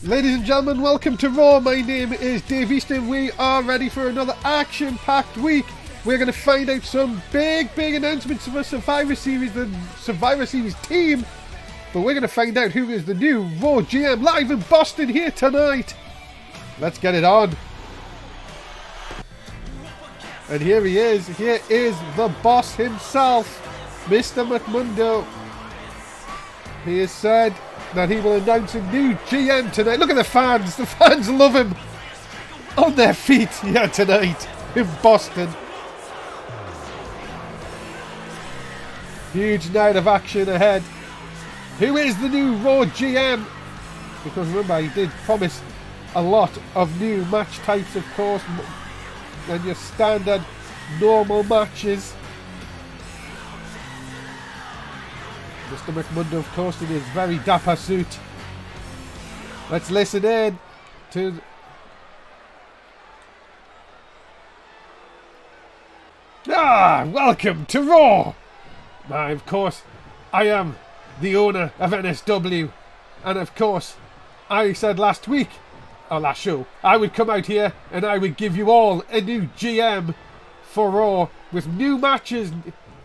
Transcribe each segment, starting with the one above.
Ladies and gentlemen, welcome to Raw. My name is Dave Easton. We are ready for another action-packed week. We're going to find out some big announcements for Survivor Series, the Survivor Series team. But we're going to find out who is the new Raw GM live in Boston here tonight. Let's get it on. And here he is. Here is the boss himself, Mr. McMundo. He has said that he will announce a new GM tonight. Look at the fans. The fans love him. On their feet here tonight in Boston. Huge night of action ahead. Who is the new Raw GM? Because remember, he did promise a lot of new match types, of course, and your standard normal matches. Mr. McMundo, of course, in his very dapper suit. Let's listen in to... welcome to Raw! Now, of course, I am the owner of NSW. And of course, I said last week, or last show, I would come out here and I would give you all a new GM for Raw with new matches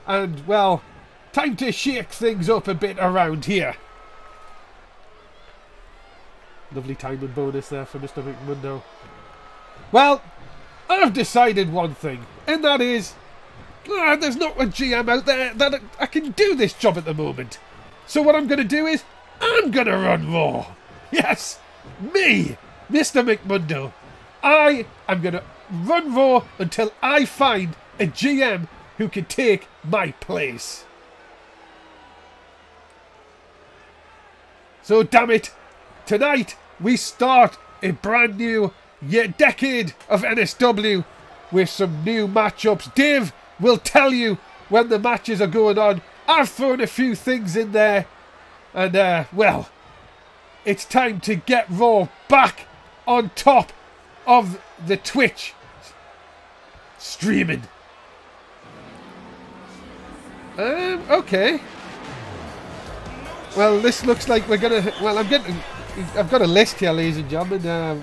and, well, time to shake things up a bit around here. Lovely timing bonus there for Mr. McMundo. Well, I've decided one thing, and that is, there's not a GM out there that I can do this job at the moment. So what I'm going to do is, I'm going to run Raw. Yes, me, Mr. McMundo. I am going to run Raw until I find a GM who can take my place. So damn it, tonight we start a brand new decade of NSW with some new matchups. Dave will tell you when the matches are going on. I've thrown a few things in there. And, well, it's time to get Raw back on top of the Twitch streaming. Okay. Well, this looks like we're gonna... Well, I've got a list here, ladies and gentlemen.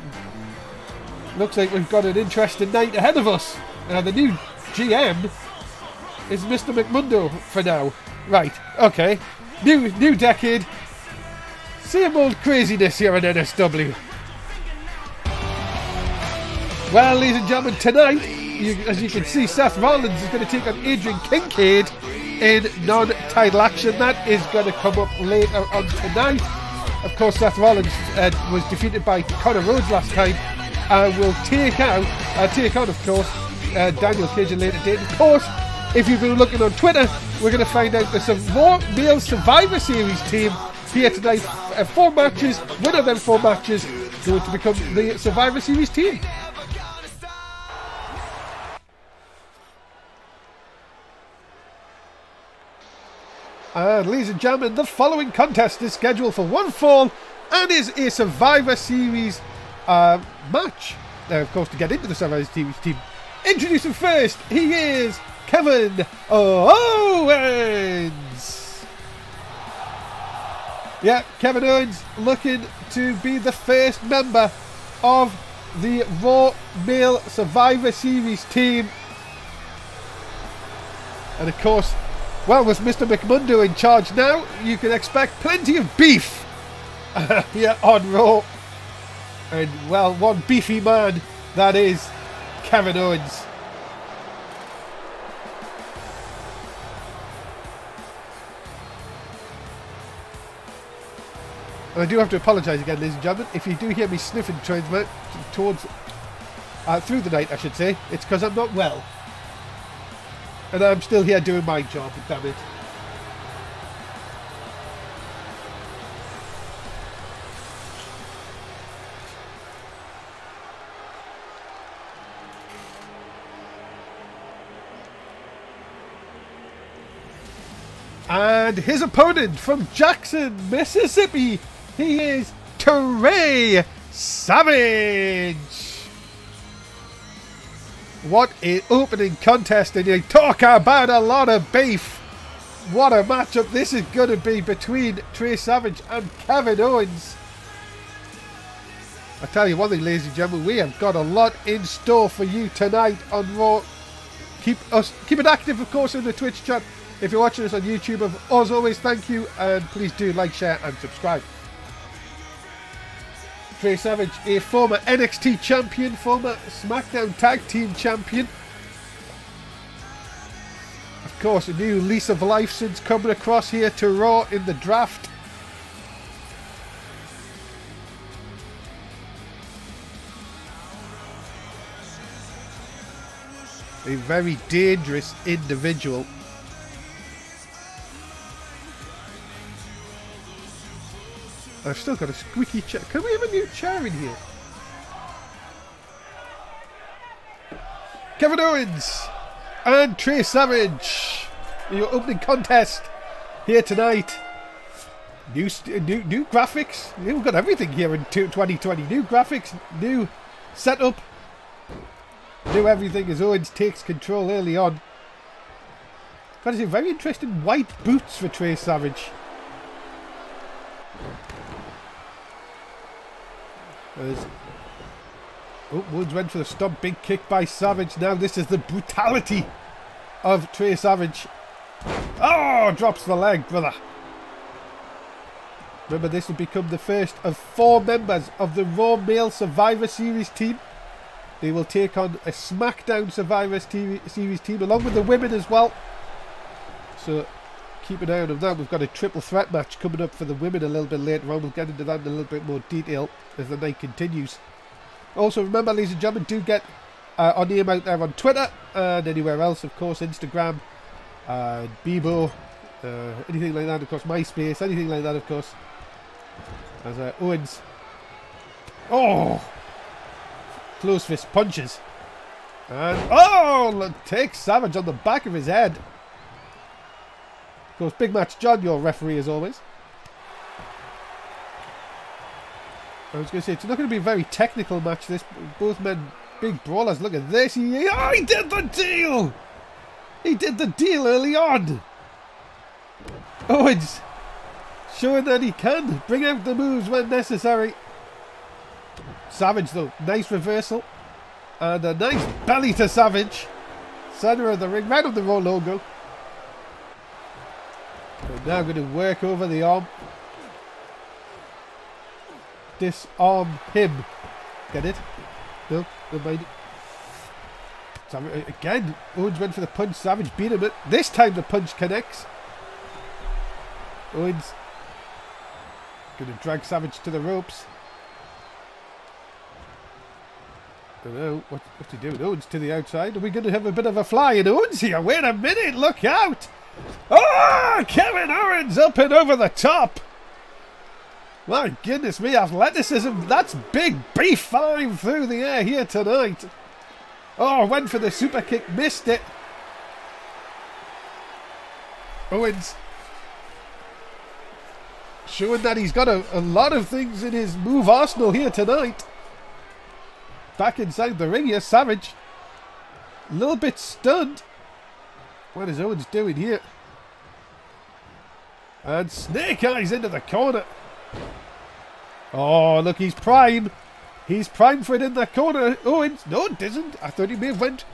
Looks like we've got an interesting night ahead of us. The new GM is Mr. McMundo for now. Right, okay. New decade. Same old craziness here at NSW. Well, ladies and gentlemen, tonight, as you can see, Seth Rollins is going to take on Adrian Kincade in non-title action. That is going to come up later on tonight. Of course, Seth Rollins was defeated by Connor Rhodes last time and will take on, of course, Daniel Cage at a later date. Of course, if you've been looking on Twitter, we're going to find out there's some more male Survivor Series team here tonight. 4 matches, winner of them 4 matches, going to become the Survivor Series team. And ladies and gentlemen, the following contest is scheduled for one fall and is a Survivor Series match. Now, of course, to get into the Survivor Series team, introducing first, he is Kevin Owens. Yeah, Kevin Owens looking to be the first member of the Raw Male Survivor Series team. And of course, well, with Mr. McMundo in charge now, you can expect plenty of beef here on Raw. And, well, one beefy man, that is Kevin Owens. And I do have to apologise again, ladies and gentlemen, if you do hear me sniffing towards through the night, I should say, it's because I'm not well. And I'm still here doing my job, damn it. And his opponent from Jackson, Mississippi, he is Trey Savage. What an opening contest, and you talk about a lot of beef. What a matchup this is going to be between Trey Savage and Kevin Owens. I tell you one thing, ladies and gentlemen, we have got a lot in store for you tonight on Raw. Keep it active, of course, in the Twitch chat. If you're watching us on YouTube, as always, thank you, and please do like, share, and subscribe. Trey Savage, a former NXT champion, former SmackDown Tag Team champion. Of course, a new lease of life since coming across here to Raw in the draft. A very dangerous individual. I've still got a squeaky chair. Can we have a new chair in here? Kevin Owens and Trey Savage, your opening contest here tonight. New graphics. We've got everything here in 2020. New graphics, new setup, new everything as Owens takes control early on. Got to say, very interesting white boots for Trey Savage. Woods went for the stomp, big kick by Savage. Now this is the brutality of Trey Savage. Oh, drops the leg, brother. Remember, this will become the first of 4 members of the Raw Male Survivor Series team. They will take on a SmackDown Survivor Series team along with the women as well. So keep an eye on that. We've got a triple threat match coming up for the women a little bit later on. We'll get into that in a little bit more detail as the night continues. Also, remember, ladies and gentlemen, do get our name out there on Twitter and anywhere else, of course, Instagram, Bebo, anything like that, of course, MySpace, anything like that, of course. As Owens, oh, close fist punches, and oh, look, takes Savage on the back of his head. Of course, Big Match John, your referee as always. I was going to say, it's not going to be a very technical match, this. Both men, big brawlers. Look at this. He did the deal! He did the deal early on. Owens showing that he can bring out the moves when necessary. Savage, though, nice reversal. And a nice belly to Savage. Center of the ring, right on the Raw logo. And now going to work over the arm. Disarm him. Get it? No, don't mind it. Savage, again, Owens went for the punch. Savage beat him. This time the punch connects. Owens going to drag Savage to the ropes. I don't know. What's he doing? Owens to the outside. Are we going to have a bit of a fly in Owens here? Wait a minute. Look out. Oh, Kevin Owens up and over the top. My goodness me, athleticism. That's big B5 through the air here tonight. Oh, went for the super kick, missed it. Owens showing that he's got a lot of things in his move arsenal here tonight. Back inside the ring here, Savage. A little bit stunned. What is Owens doing here? And Snake Eyes into the corner. Oh, look, he's prime. He's prime for it in the corner. Owens, no, it isn't. I thought he may have went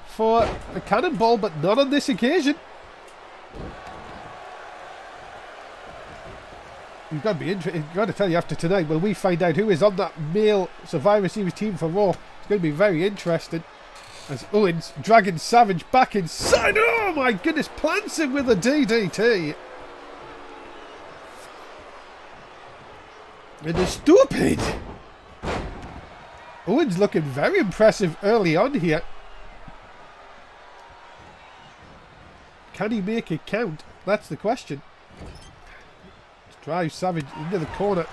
for a cannonball, but not on this occasion. You've got to be interested. I've got to tell you, after tonight, when we find out who is on that male Survivor Series team for Raw, it's going to be very interesting. As Owens dragging Savage back inside. Oh my goodness, plants him with a DDT. It is stupid. Owens looking very impressive early on here. Can he make it count? That's the question. Let's drive Savage into the corner.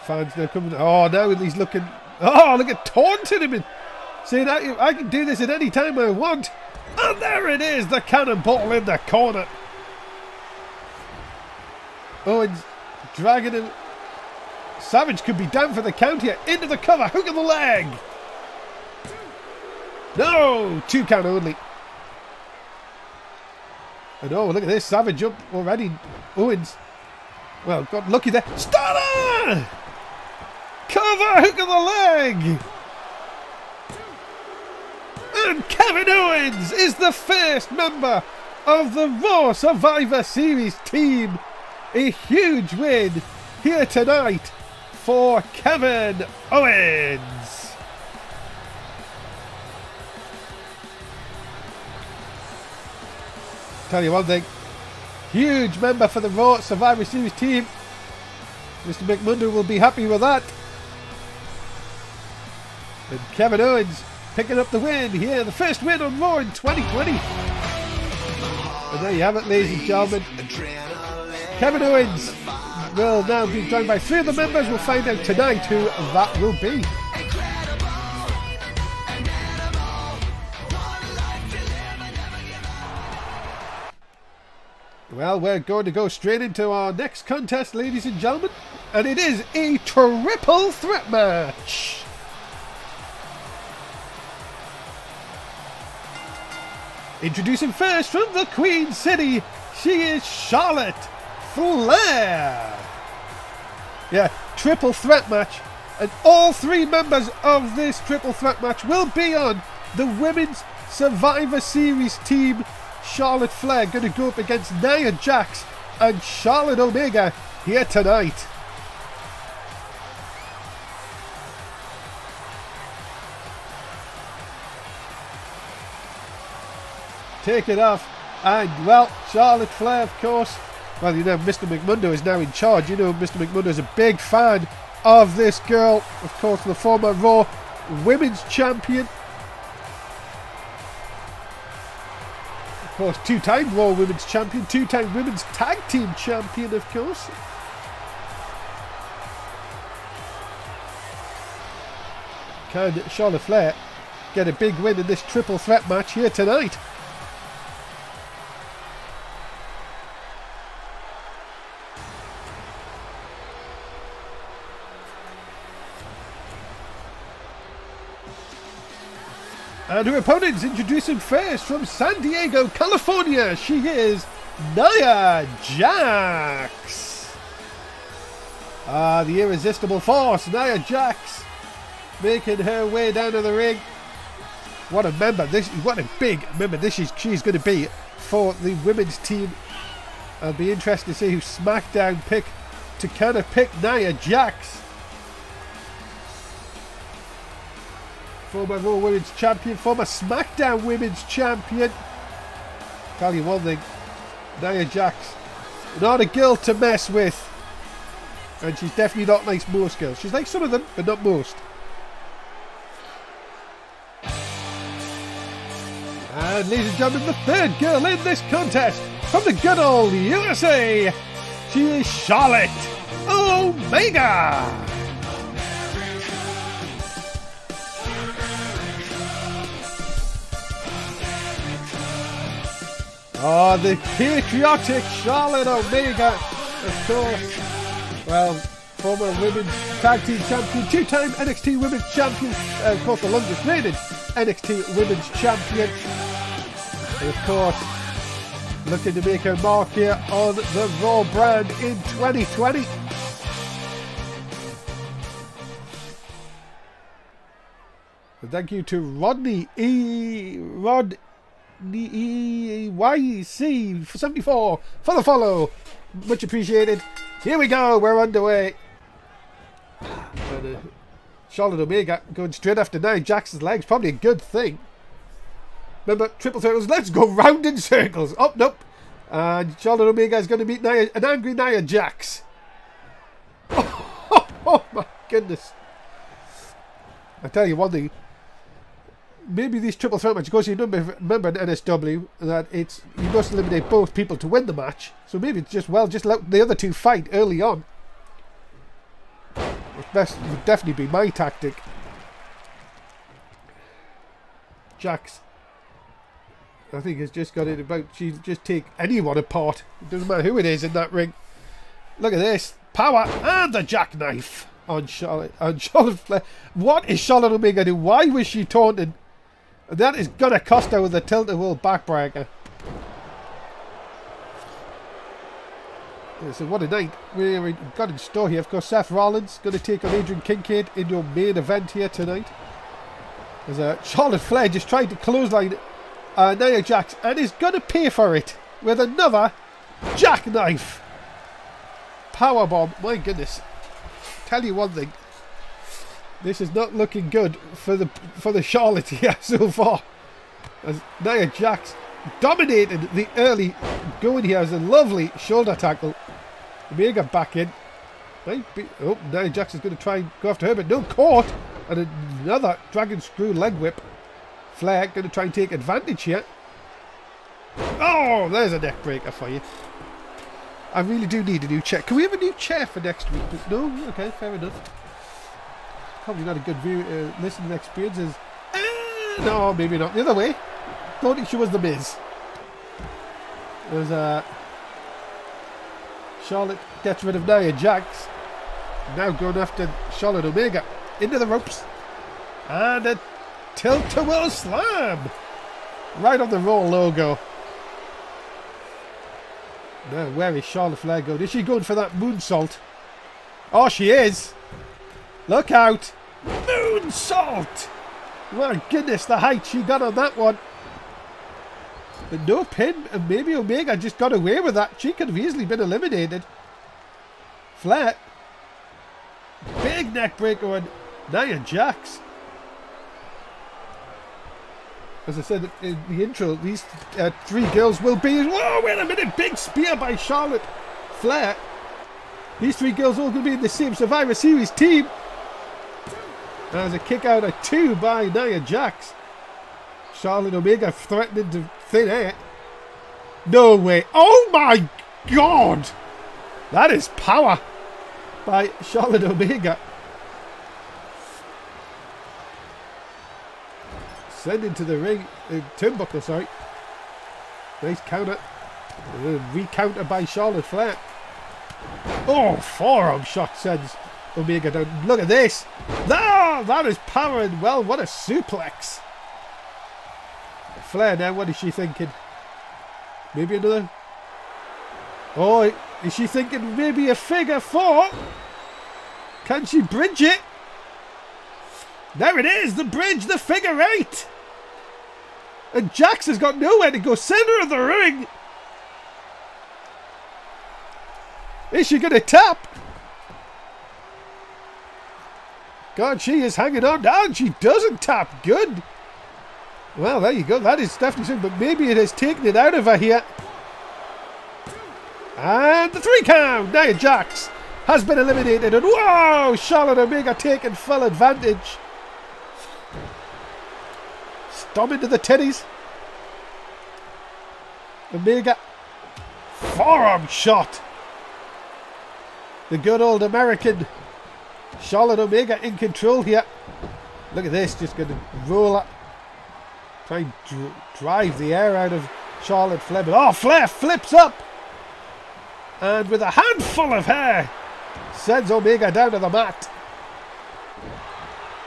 Fans now coming. Oh, now he's looking. Oh, look at taunting him and saying I can do this at any time I want. And there it is, the cannonball in the corner. Owens dragging him. Savage could be down for the count here. Into the cover. Hook of the leg. No. 2 count only. And oh, look at this. Savage up already. Owens. Well, got lucky there. Stunner! Cover, hook of the leg! And Kevin Owens is the first member of the Raw Survivor Series team. A huge win here tonight for Kevin Owens. Tell you one thing, huge member for the Raw Survivor Series team. Mr. Mundo will be happy with that. And Kevin Owens picking up the win here, the first win on Raw in 2020. And there you have it, ladies and gentlemen. Kevin Owens will now be joined by 3 of the members. We'll find out tonight who that will be. Well, we're going to go straight into our next contest, ladies and gentlemen. And it is a triple threat match. Introducing first from the Queen City, she is Charlotte Flair. Yeah, triple threat match. And all 3 members of this triple threat match will be on the Women's Survivor Series team. Charlotte Flair going to go up against Nia Jax and Charlotte Omega here tonight. Take it off, and well, Charlotte Flair, of course. Well, you know, Mr. McMundo is now in charge. You know, Mr. McMundo is a big fan of this girl. Of course, the former Raw Women's Champion. Of course, 2-time Raw Women's Champion, 2-time Women's Tag Team Champion, of course. Can Charlotte Flair get a big win in this triple threat match here tonight? And her opponents, introducing first from San Diego, California, she is Nia Jax. The irresistible force, Nia Jax, making her way down to the ring. What a member! What a big member she's going to be for the women's team. I'll be interested to see who SmackDown pick to kind of pick Nia Jax. Former Raw Women's Champion, former SmackDown Women's Champion. Tell you one thing, Nia Jax, not a girl to mess with. And she's definitely not like most girls. She's like some of them, but not most. And ladies and gentlemen, the third girl in this contest, from the good old USA, she is Charlotte Omega. Oh, the patriotic Charlotte Omega, of course. Well, former Women's Tag Team Champion, 2-time NXT Women's Champion, of course the longest reigning NXT Women's Champion. And of course, looking to make her mark here on the Raw brand in 2020. And thank you to Rodney YC74 for the follow. Much appreciated. Here we go, we're underway. And, Charlotte Omega going straight after Nia Jax's legs, probably a good thing. Remember, triple circles, let's go round in circles. Oh, nope. And Charlotte Omega is going to meet an angry Nia Jax. Oh my goodness. I tell you one thing. Maybe these triple threat matches, because you remember in NSW that you must eliminate both people to win the match. So maybe it's just let the other two fight early on. It would definitely be my tactic. Jax, I think, has just got it about. She just take anyone apart. It doesn't matter who it is in that ring. Look at this power and the jackknife on Charlotte Flair. What is Charlotte Omega do? Why was she taunting? That is gonna cost her with a tilt-a-whirl backbreaker. So what a night we've got in store here. Of course, Seth Rollins going to take on Adrian Kincade in your main event here tonight. There's Charlotte Flair just trying to clothesline Nia Jax, and is going to pay for it with another jackknife. Powerbomb. My goodness. Tell you one thing. This is not looking good for the Charlotte here so far. As Nia Jax dominated the early going here as a lovely shoulder tackle. Omega back in. Oh, Nia Jax is going to try and go after her, but no, caught. And another dragon screw leg whip. Flair going to try and take advantage here. Oh, there's a neck breaker for you. I really do need a new chair. Can we have a new chair for next week? No? Okay, fair enough. Probably not a good view, listening experience. No, maybe not. The other way. Don't think she was the Miz. There's Charlotte gets rid of Nia Jax. Now going after Charlotte Omega. Into the ropes. And a tilt-a-whirl slam. Right on the Raw logo. Now, where is Charlotte Flair going? Is she going for that moonsault? Oh, she is. Look out. Moonsault. My goodness, the height she got on that one. But no pin, and maybe Omega just got away with that. She could have easily been eliminated. Flair. Big neck breaker on Nia Jax. As I said in the intro, these three girls will be... Whoa, wait a minute! Big spear by Charlotte Flair. These three girls all going to be in the same Survivor Series team. There's a kick out of 2 by Nia Jax. Charlotte Omega threatening to thin air. No way. Oh my God! That is power by Charlotte Omega. Send into the ring. Turnbuckle, sorry. Nice counter. Recounter by Charlotte Flair. Oh, forearm shot sends Omega down. Look at this. Ah, that is power and well. What a suplex. Flair now, what is she thinking? Maybe another... Oh, is she thinking maybe a figure 4? Can she bridge it? There it is, the bridge, the figure 8. And Jax has got nowhere to go. Center of the ring. Is she going to tap? God, she is hanging on down. She doesn't tap. Good. Well, there you go. That is definitely something. But maybe it has taken it out of her here. And the 3 count. Nia Jax has been eliminated. And whoa, Charlotte Omega taking full advantage. Stomp into the titties. Omega. Forearm shot. The good old American. Charlotte Omega in control here. Look at this. Just going to roll up. Try and drive the air out of Charlotte Flair. But oh, Flair flips up. And with a handful of hair. Sends Omega down to the mat.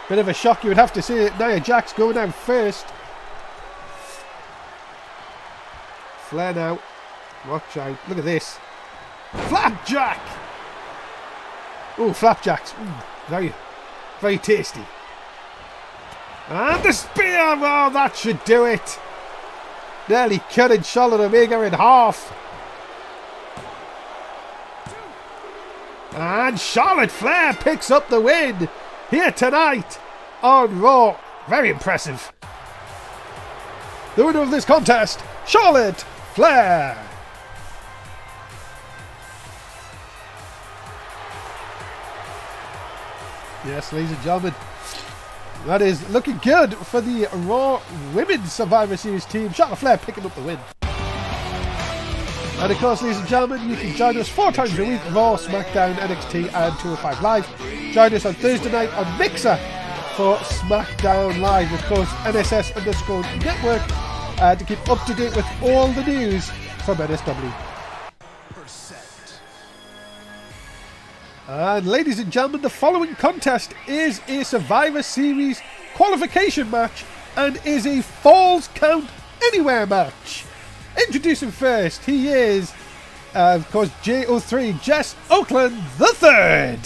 Bit of a shock, you would have to say. Nia Jax going down first. Flair now. Watch out. Look at this. Flapjack! Oh, flapjacks. Very, very tasty. And the spear! Oh, that should do it. Nearly cutting Charlotte Omega in half. And Charlotte Flair picks up the win here tonight on Raw. Very impressive. The winner of this contest, Charlotte Flair. Yes, ladies and gentlemen, that is looking good for the Raw Women's Survivor Series team. Charlotte Flair picking up the win. And of course, ladies and gentlemen, you can join us 4 times a week: Raw, SmackDown, NXT and 205 Live. Join us on Thursday night on Mixer for SmackDown Live. Of course, NSS_network to keep up to date with all the news from NSW. And ladies and gentlemen, the following contest is a Survivor Series qualification match and is a Falls Count Anywhere match. Introducing first, he is of course, JO3, Jess Oakland the third.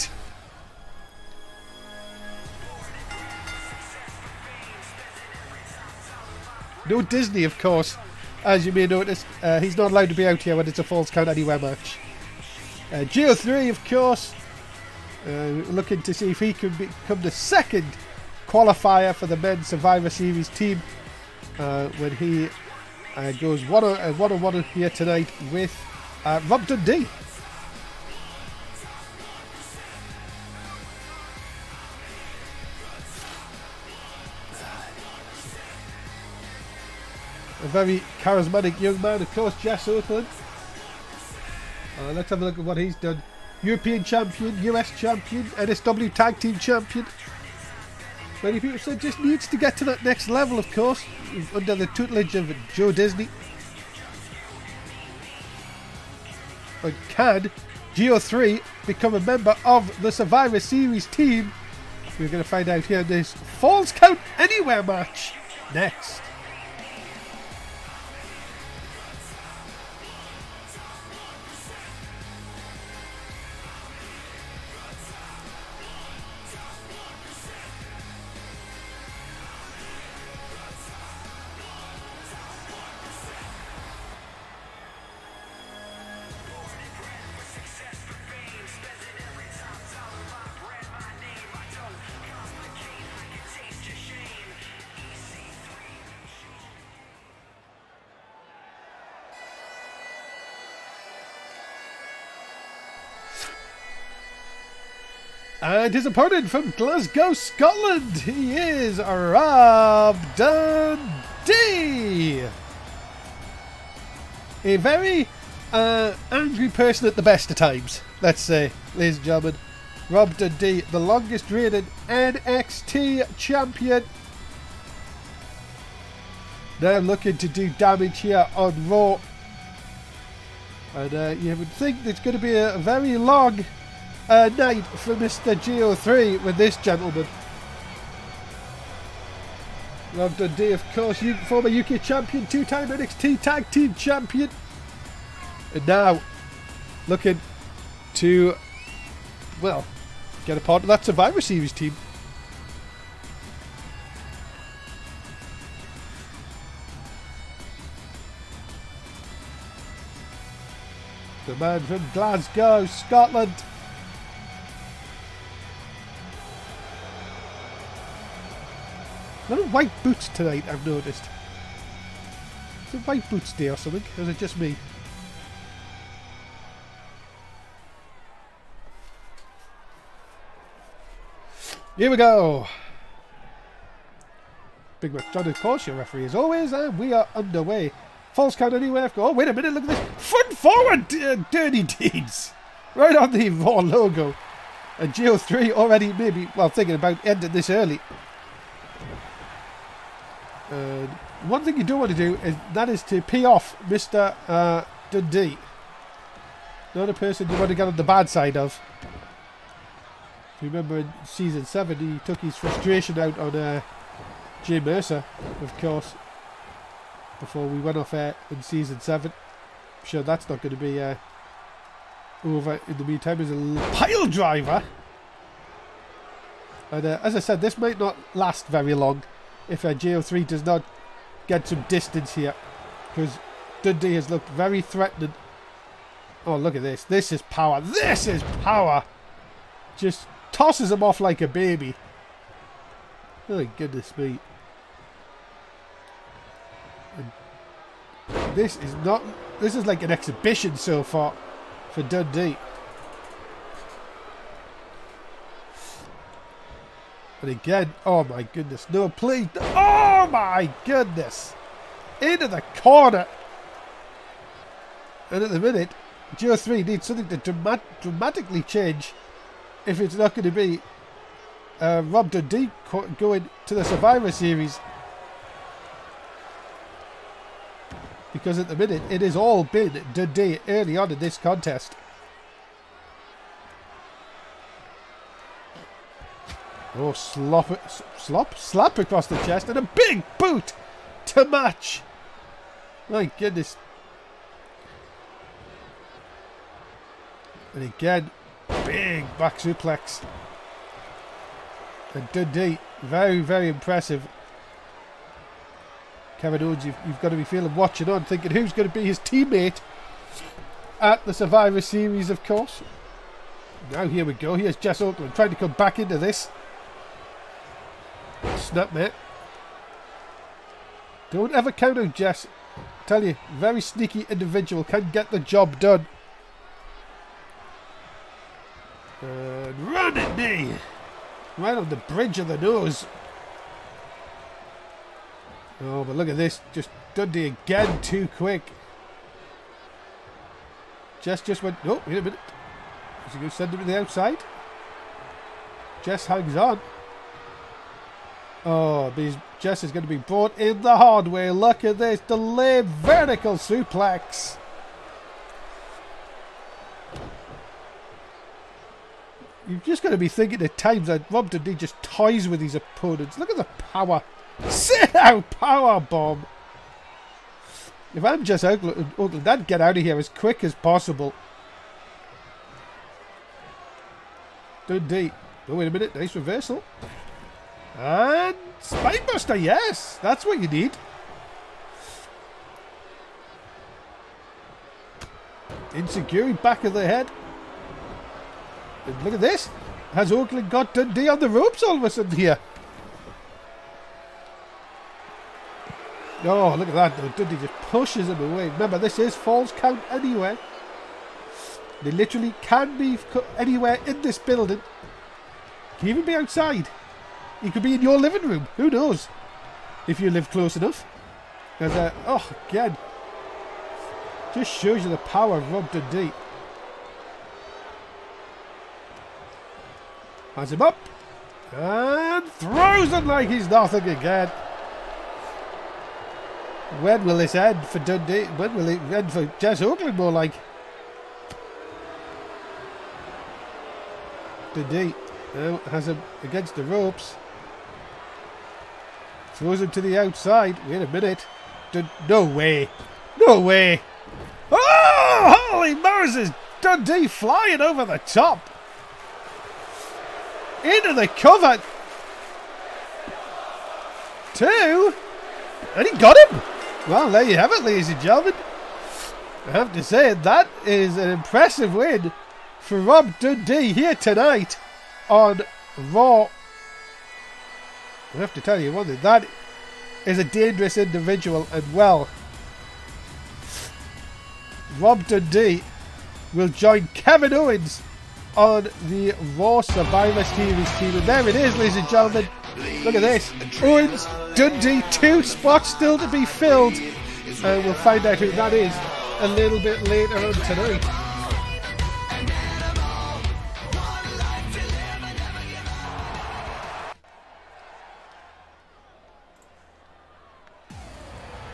No Disney, of course, as you may notice. He's not allowed to be out here when it's a Falls Count Anywhere match. JO3, of course, looking to see if he can become the second qualifier for the men's Survivor Series team when he goes one-on-one here tonight with Rob Dundee. A very charismatic young man, of course, Jess Oakland. Let's have a look at what he's done. European champion, US champion, NSW tag team champion. Many people said just needs to get to that next level, of course, under the tutelage of Joe Disney. But can GO3 become a member of the Survivor Series team? We're going to find out here in this Falls Count Anywhere match next. And his opponent from Glasgow, Scotland, he is Rob Dundee. A very angry person at the best of times, let's say, ladies and gentlemen. Rob Dundee, the longest reigning NXT champion. Now looking to do damage here on Raw. And you would think it's going to be a very long night for Mr. GO3 with this gentleman. Rob Dundee, of course, former UK champion, two-time NXT tag team champion, and now looking to, well, get a part of that Survivor Series team. The man from Glasgow, Scotland. A lot of white boots tonight, I've noticed. Is it white boots day or something? Or is it just me? Here we go. Big Mac John, of course, your referee as always, and we are underway. Falls Count Anywhere. Oh, wait a minute, look at this. Front forward dirty deeds. Right on the Raw logo. And GO3 already maybe, well, thinking about ending this early. One thing you don't want to do is to pee off Mr. Dundee. Not a person you want to get on the bad side of. If you remember in season 7, he took his frustration out on Jay Mercer, of course, before we went off air in season 7. I'm sure that's not going to be over in the meantime. There's a pile driver. And as I said, this might not last very long if JO3 does not get some distance here, because Dundee has looked very threatening. Oh, look at this. This is power. This is power. Just tosses him off like a baby. Oh, goodness me. And this is not... This is like an exhibition so far for Dundee. And again, oh my goodness, no, please, oh my goodness, into the corner. And at the minute, GO3 needs something to dramatically change if it's not going to be Rob Dundee going to the Survivor Series. Because at the minute, it has all been Dundee early on in this contest. Oh, slap across the chest and a big boot to match. My goodness. And again, big back suplex. And Dundee, very, very impressive. Kevin Owens, you've got to be feeling watching on, thinking who's going to be his teammate at the Survivor Series, of course. Now here we go. Here's Jess Oakland trying to come back into this. Snap, mate. Don't ever count out Jess. I tell you, very sneaky individual, can get the job done. And running knee. Right on the bridge of the nose. Oh, but look at this. Just Dundee again, too quick. Jess just went... Oh, wait a minute. Is he going to send him to the outside? Jess hangs on. Oh, Jess is going to be brought in the hard way. Look at this. Delayed vertical suplex. You've just got to be thinking at times that Rob Dundee just toys with his opponents. Look at the power. Sit out power bomb. If I'm Jess Oakland, I'd get out of here as quick as possible. Dundee. Oh, wait a minute. Nice reversal. And Spinebuster, yes. That's what you need. Insecure, back of the head. And look at this. Has Oakland got Dundee on the ropes all of a sudden here? Oh, look at that though. Dundee just pushes him away. Remember, this is Falls Count anywhere. They literally can be anywhere in this building. Can even be outside. He could be in your living room. Who knows? If you live close enough. Oh, again. Just shows you the power of Rob Dundee. Has him up. And throws him like he's nothing again. When will this end for Dundee? When will it end for Jess Oakland more like? Dundee now has him against the ropes. Throws him to the outside. Wait a minute. No way. No way. Oh, holy Moses. Dundee flying over the top. Into the cover. 2. And he got him. Well, there you have it, ladies and gentlemen. I have to say, that is an impressive win for Rob Dundee here tonight on Raw. I have to tell you one thing, that is a dangerous individual, and well, Rob Dundee will join Kevin Owens on the Raw Survivor Series team. And there it is, ladies and gentlemen. Look at this. Owens, Dundee, 2 spots still to be filled. We'll find out who that is a little bit later on tonight.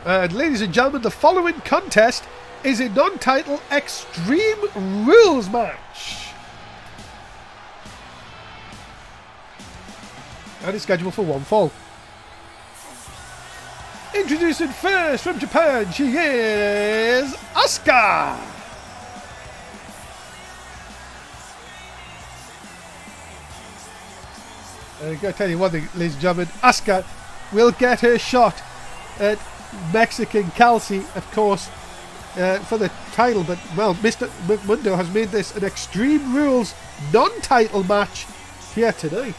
And ladies and gentlemen, the following contest is a non-title Extreme Rules match. And it's scheduled for 1 fall. Introducing first from Japan, she is Asuka. I gotta tell you one thing, ladies and gentlemen, Asuka will get her shot at Mexican Kelsey, of course, for the title. But, well, Mr. Mundo has made this an Extreme Rules non-title match here tonight.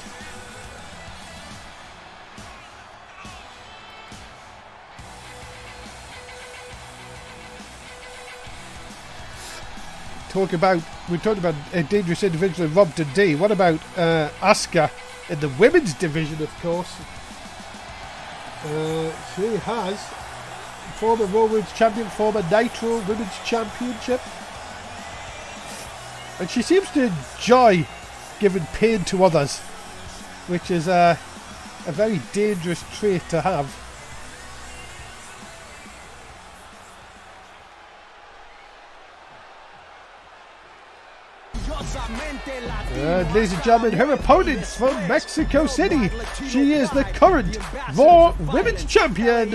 We talked about a dangerous individual in Rob Dundee. What about Asuka in the women's division, of course? She has former Raw Women's Champion, former Nitro Women's Championship. And she seems to enjoy giving pain to others, which is a very dangerous trait to have. And ladies and gentlemen, her opponents from Mexico City. She is the current Raw Women's Champion,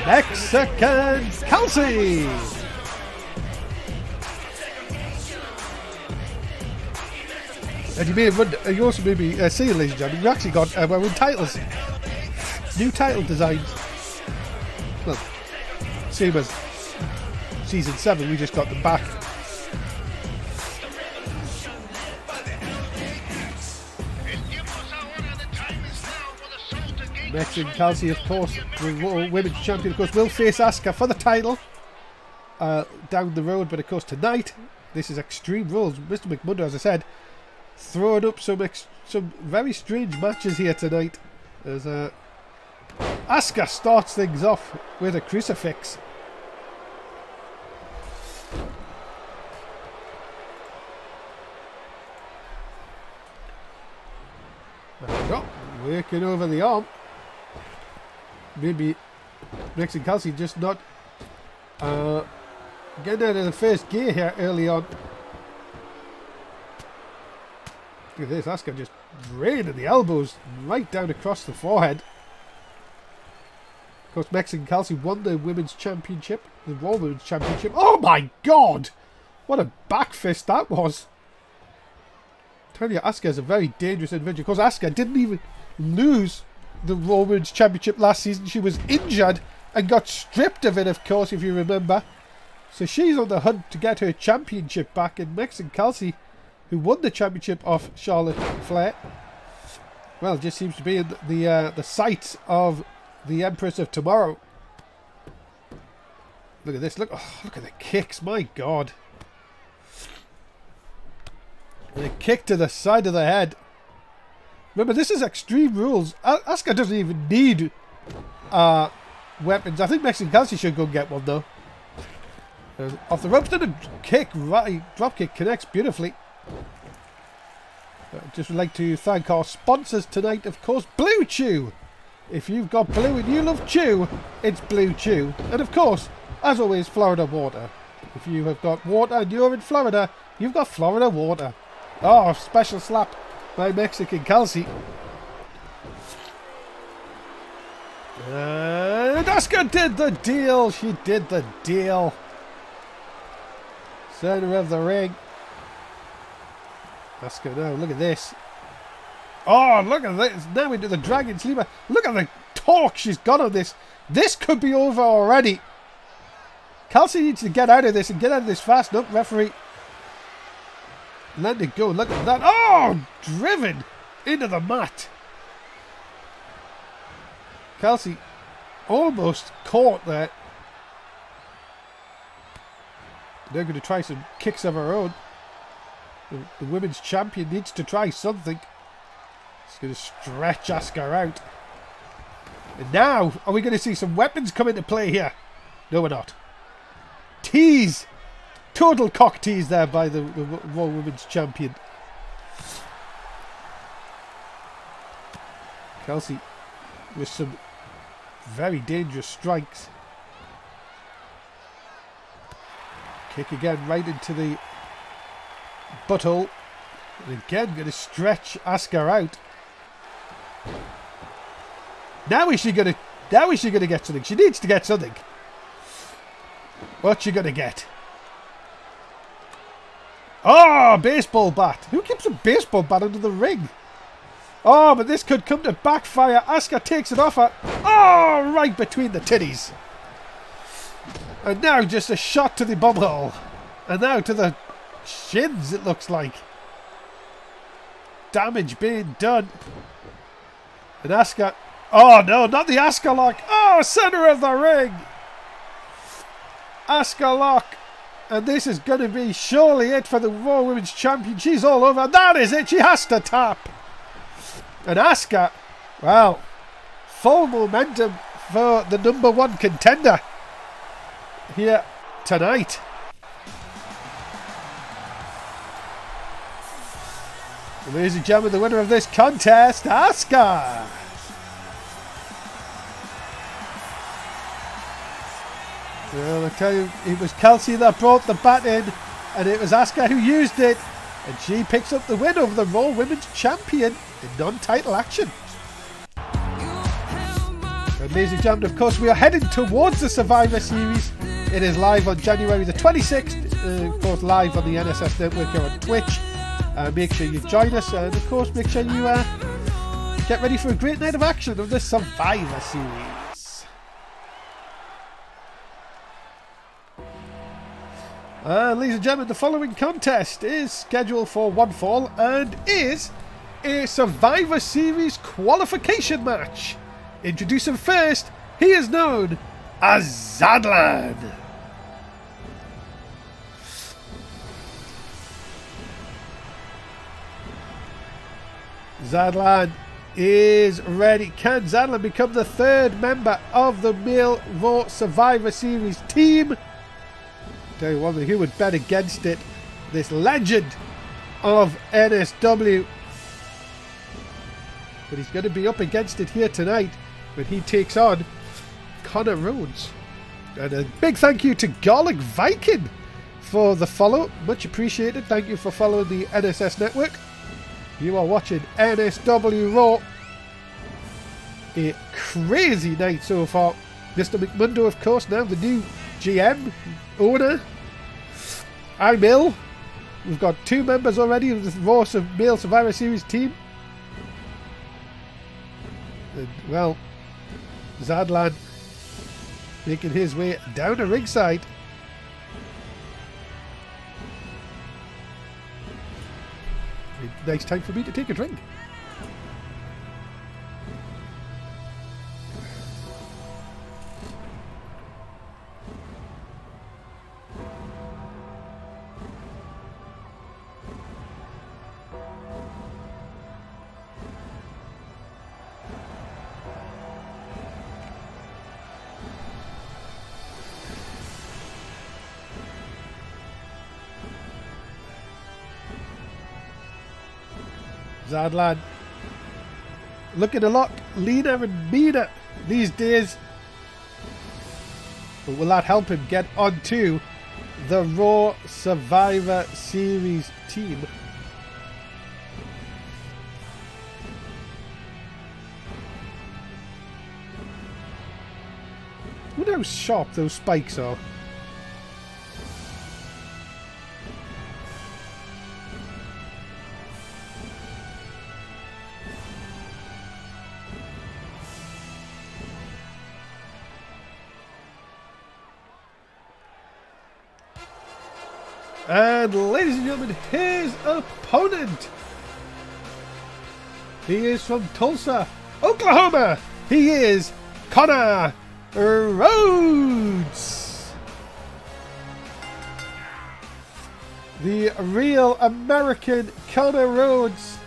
Mexican Kelsey. And you may have wondered, you also may be seeing, ladies and gentlemen, we actually got our own titles. New title designs. Well, same as Season 7, we just got them back. Next in Kelsey, of course, the Women's Champion, of course, will face Asuka for the title down the road. But of course, tonight, this is Extreme Rules. Mr. McMundo, as I said, throwing up some very strange matches here tonight. As Asuka starts things off with a crucifix. There we go. Working over the arm. Maybe Rex and Kelsey just not getting out of the first gear here early on. Look at this, Asuka just raining the elbows right down across the forehead. Of course, Mexican Kelsey won the Women's Championship, the Raw Women's Championship. Oh my God! What a back fist that was. I tell you, Asuka is a very dangerous individual. Of course, Asuka didn't even lose the Raw Women's Championship last season. She was injured and got stripped of it, of course, if you remember. So she's on the hunt to get her championship back. And Mexican Kelsey, who won the championship off Charlotte Flair, well, just seems to be in the sights of the Empress of Tomorrow. Look at this. Look at the kicks. My God. And a kick to the side of the head. Remember, this is Extreme Rules. Asuka doesn't even need weapons. I think Mexican Kelsey should go and get one, though. Off the ropes, then a kick. Right, drop kick connects beautifully. Just would like to thank our sponsors tonight, of course, Blue Chew. If you've got blue and you love chew, it's Blue Chew. And of course, as always, Florida Water. If you have got water and you're in Florida, you've got Florida Water. Oh, special slap by Mexican Kelsey. And Asuka did the deal. She did the deal. Center of the ring. Asuka now, look at this. Oh, look at this. Now into the Dragon Sleeper. Look at the torque she's got on this. This could be over already. Kelsey needs to get out of this and get out of this fast. Nope, referee. Let it go. Look at that. Oh, driven into the mat. Kelsey almost caught there. They're going to try some kicks of her own. The women's champion needs to try something. It's going to stretch Asuka out. And now, are we going to see some weapons come into play here? No, we're not. Tease. Total cock tease there by the Raw Women's Champion. Kelsey with some very dangerous strikes. Kick again right into the butthole. And again going to stretch Asuka out. Now is she going to get something? She needs to get something. What's she going to get? Oh, baseball bat. Who keeps a baseball bat under the ring? Oh, but this could come to backfire. Asuka takes it off her. Oh, right between the titties. And now just a shot to the bumhole. And now to the shins, it looks like. Damage being done. And Asuka. Oh, no, not the Asuka lock. Oh, center of the ring. Asuka lock. And this is going to be surely it for the Raw Women's Champion. She's all over. That is it. She has to tap. And Asuka, well, full momentum for the #1 contender here tonight. And ladies and gentlemen, the winner of this contest, Asuka. Well, I tell you, it was Kelsey that brought the bat in, and it was Asuka who used it, and she picks up the win over the Raw Women's Champion in non-title action. And ladies and gentlemen, of course, we are heading towards the Survivor Series. It is live on January the 26th, of course, live on the NSS Network here on Twitch. make sure you join us, and of course make sure you get ready for a great night of action of the Survivor Series. Ladies and gentlemen, the following contest is scheduled for one fall and is a Survivor Series qualification match. Introducing first, he is known as Zadlan. Zadlan is ready. Can Zadlan become the third member of the male Raw Survivor Series team? Tell you one thing, who would bet against it? This legend of NSW. But he's going to be up against it here tonight when he takes on Connor Rhodes. And a big thank you to Garlic Viking for the follow. Much appreciated. Thank you for following the NSS network. You are watching NSW Raw. A crazy night so far. Mr. McMundo, of course, now the new GM, owner. I'm ill. We've got 2 members already of the Raw Male Survivor Series team. And, well, Zadlan making his way down to ringside. A nice time for me to take a drink. Zadlan looking a lot leaner and meaner these days, but will that help him get onto the Raw Survivor Series team? I wonder how sharp those spikes are. And ladies and gentlemen, his opponent. He is from Tulsa, Oklahoma. He is Connor Rhodes. The real American Connor Rhodes.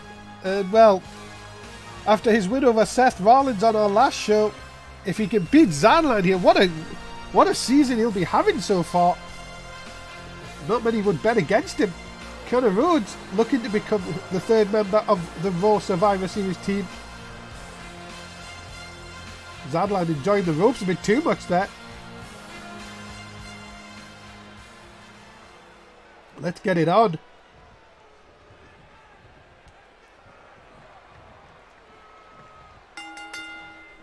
And well, after his win over Seth Rollins on our last show, if he can beat Zadlan here, what a season he'll be having so far. Not many would bet against him. Connor Rhodes looking to become the third member of the Raw Survivor Series team. Zadlan enjoying the ropes a bit too much there. Let's get it on.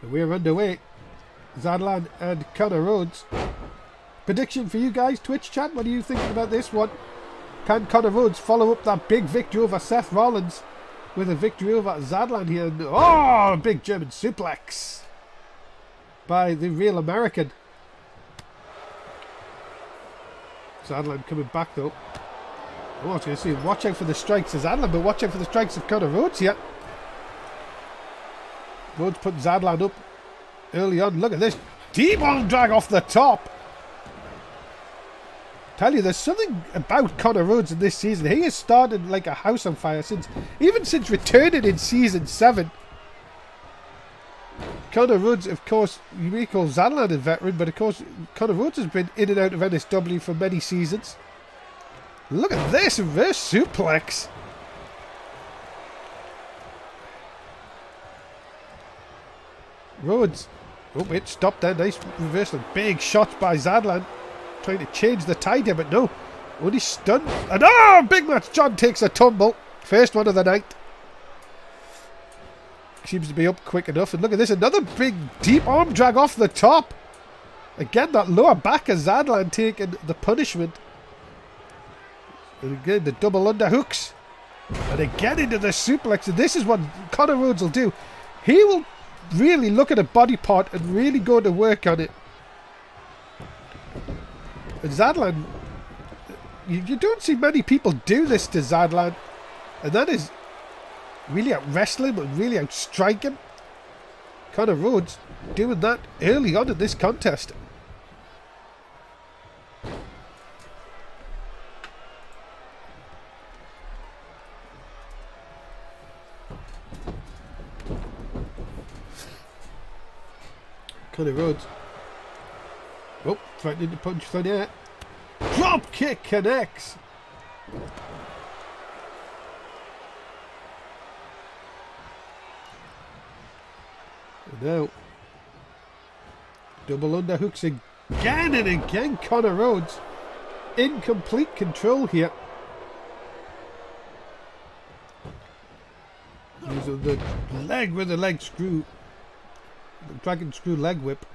And we're underway. Zadlan and Connor Rhodes. Prediction for you guys, Twitch chat, what are you thinking about this one? Can Connor Rhodes follow up that big victory over Seth Rollins with a victory over Zadlan here? And, oh, a big German suplex by the real American. Zadlan coming back though. Oh, I was going to say, watch out for the strikes of Zadlan, but watch out for the strikes of Connor Rhodes here. Rhodes put Zadlan up early on. Look at this deep arm drag off the top. Tell you, there's something about Connor Rhodes in this season. He has started like a house on fire since returning in season 7. Connor Rhodes, of course, you may call Zadlan a veteran, but of course Connor Rhodes has been in and out of NSW for many seasons. Look at this reverse suplex. Rhodes, oh wait, stop there, nice reversal. Big shots by Zadlan. Trying to change the tide here, but no. Only stunned. And oh, Big Match John takes a tumble. First one of the night. Seems to be up quick enough. And look at this, another big deep arm drag off the top. Again, that lower back of Zadlan taking the punishment. And again, the double underhooks And again into the suplex. And this is what Connor Rhodes will do. He will really look at a body part and really go to work on it. And Zadlan, you don't see many people do this to Zadlan. And that is really out wrestling, but really out striking. Connor Rhodes doing that early on in this contest. Connor Rhodes. Oh, threatening to punch Flair. Drop kick connects. And now, double underhooks again and again. Connor Rhodes in complete control here. Using the leg with the leg screw. The dragon screw leg whip.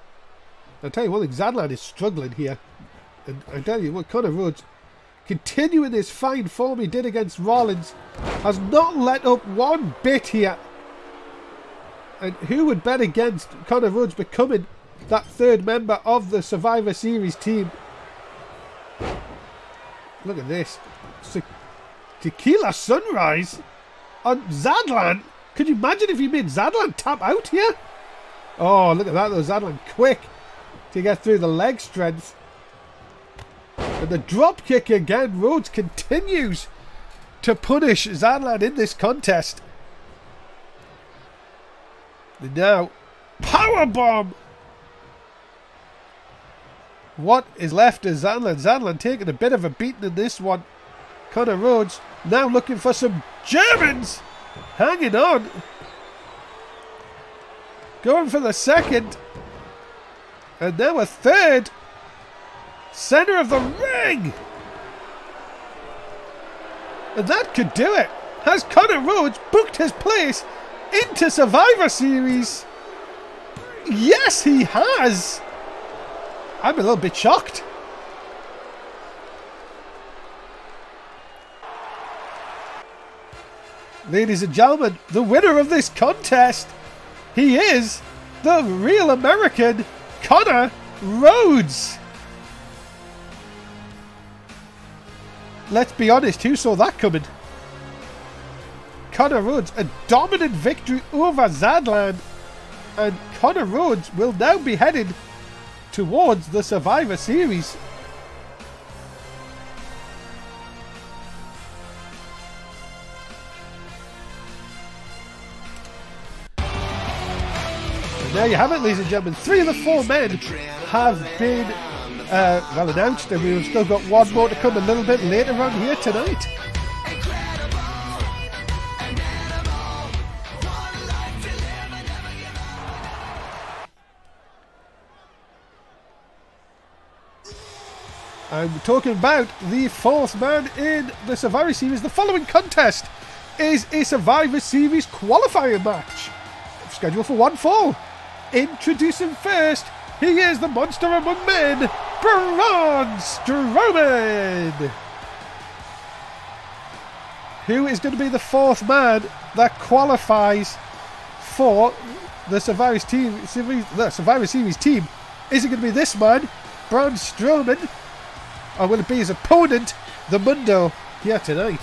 I'll tell you one thing, Zadlan is struggling here. And I tell you what, Connor Rhodes, continuing his fine form he did against Rollins, has not let up one bit here. And who would bet against Connor Rhodes becoming that third member of the Survivor Series team? Look at this. Tequila Sunrise on Zadlan. Could you imagine if you made Zadlan tap out here? Oh, look at that though. Zadlan quick to get through the leg strength. And the drop kick again. Rhodes continues to punish Zadlan in this contest. And now, powerbomb. What is left is Zadlan. Zadlan taking a bit of a beating in this one. Connor Rhodes now looking for some Germans. Hanging on. Going for the second. And now a third. Center of the ring. And that could do it. Has Connor Rhodes booked his place into Survivor Series? Yes, he has. I'm a little bit shocked. Ladies and gentlemen, the winner of this contest, he is the real American Connor Rhodes. Let's be honest, who saw that coming? Connor Rhodes, a dominant victory over Zadlan. And Connor Rhodes will now be headed towards the Survivor Series. And there you have it, ladies and gentlemen. 3 of the 4 men have been well announced, and we've still got one more to come a little bit later on here tonight. I'm talking about the 4th man in the Survivor Series. The following contest is a Survivor Series qualifying match, scheduled for one fall. Introducing first, he is the monster among men, Braun Strowman, who is going to be the 4th man that qualifies for the Survivor Series team. Is it going to be this man, Braun Strowman, or will it be his opponent, the Mundo, here tonight?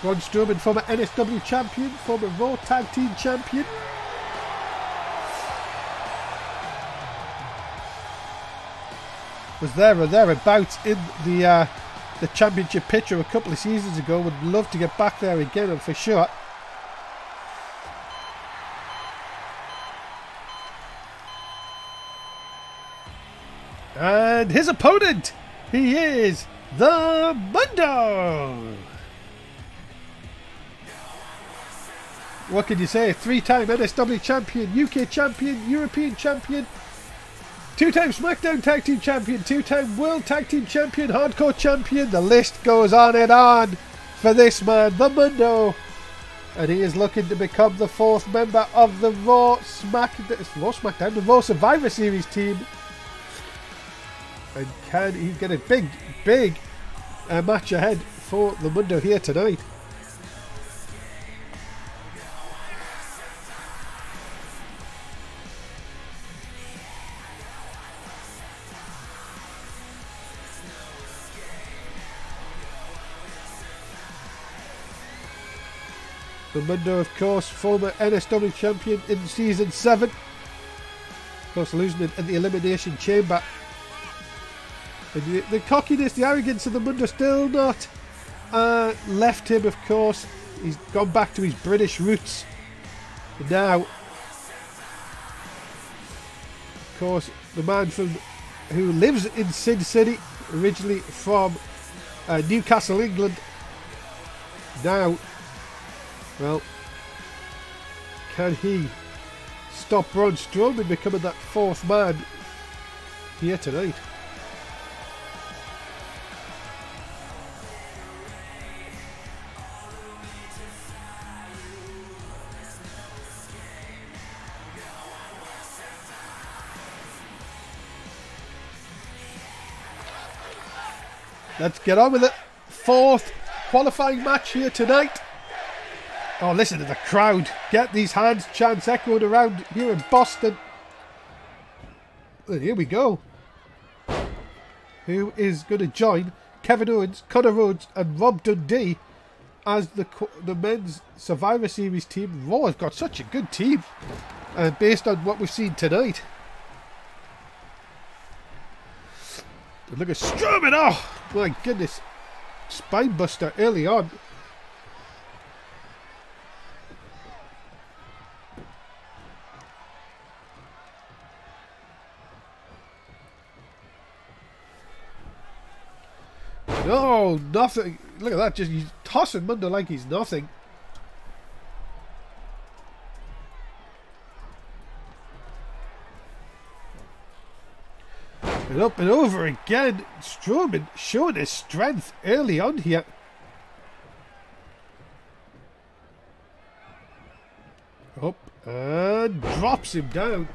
Braun Strowman, former NSW champion, former Raw Tag Team champion. Was there or thereabouts in the championship picture a couple of seasons ago. Would love to get back there again, for sure. And his opponent, he is the Mundo. What can you say? 3-time NSW champion, UK champion, European champion, 2-time SmackDown Tag Team champion, 2-time World Tag Team champion, Hardcore champion. The list goes on and on for this man, the Mundo. And he is looking to become the 4th member of the Raw Survivor Series team. And can he get a big match ahead for the Mundo here tonight? The Mundo, of course, former NSW champion in Season 7. Of course, losing it in the Elimination Chamber. And the cockiness, the arrogance of the Mundo still not left him, of course. He's gone back to his British roots. And now, of course, the man who lives in Sin City, originally from Newcastle, England. Now, well, can he stop Braun Strowman becoming that fourth man here tonight? Let's get on with it. Fourth qualifying match here tonight. Oh, listen to the crowd. Get these hands chants echoed around here in Boston. And here we go. Who is going to join Kevin Owens, Connor Rhodes and Rob Dundee as the men's Survivor Series team? Raw has got such a good team based on what we've seen tonight. And look at Strowman. Oh, my goodness. Spinebuster early on. No, nothing. Look at that. Just he's tossing Mundo like he's nothing. And up and over again. Strowman showing his strength early on here. Up and drops him down.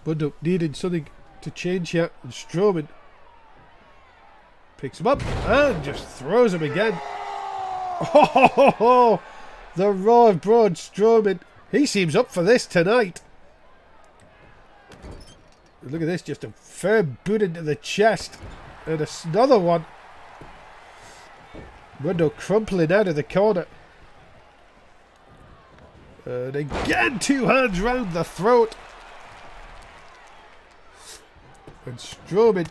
Mundo needed something to change here, and Strowman picks him up and just throws him again. Oh, the Raw of Braun Strowman. He seems up for this tonight. And look at this, just a firm boot into the chest. And another one. Mundo crumpling out of the corner. And again, two hands round the throat. And Strowman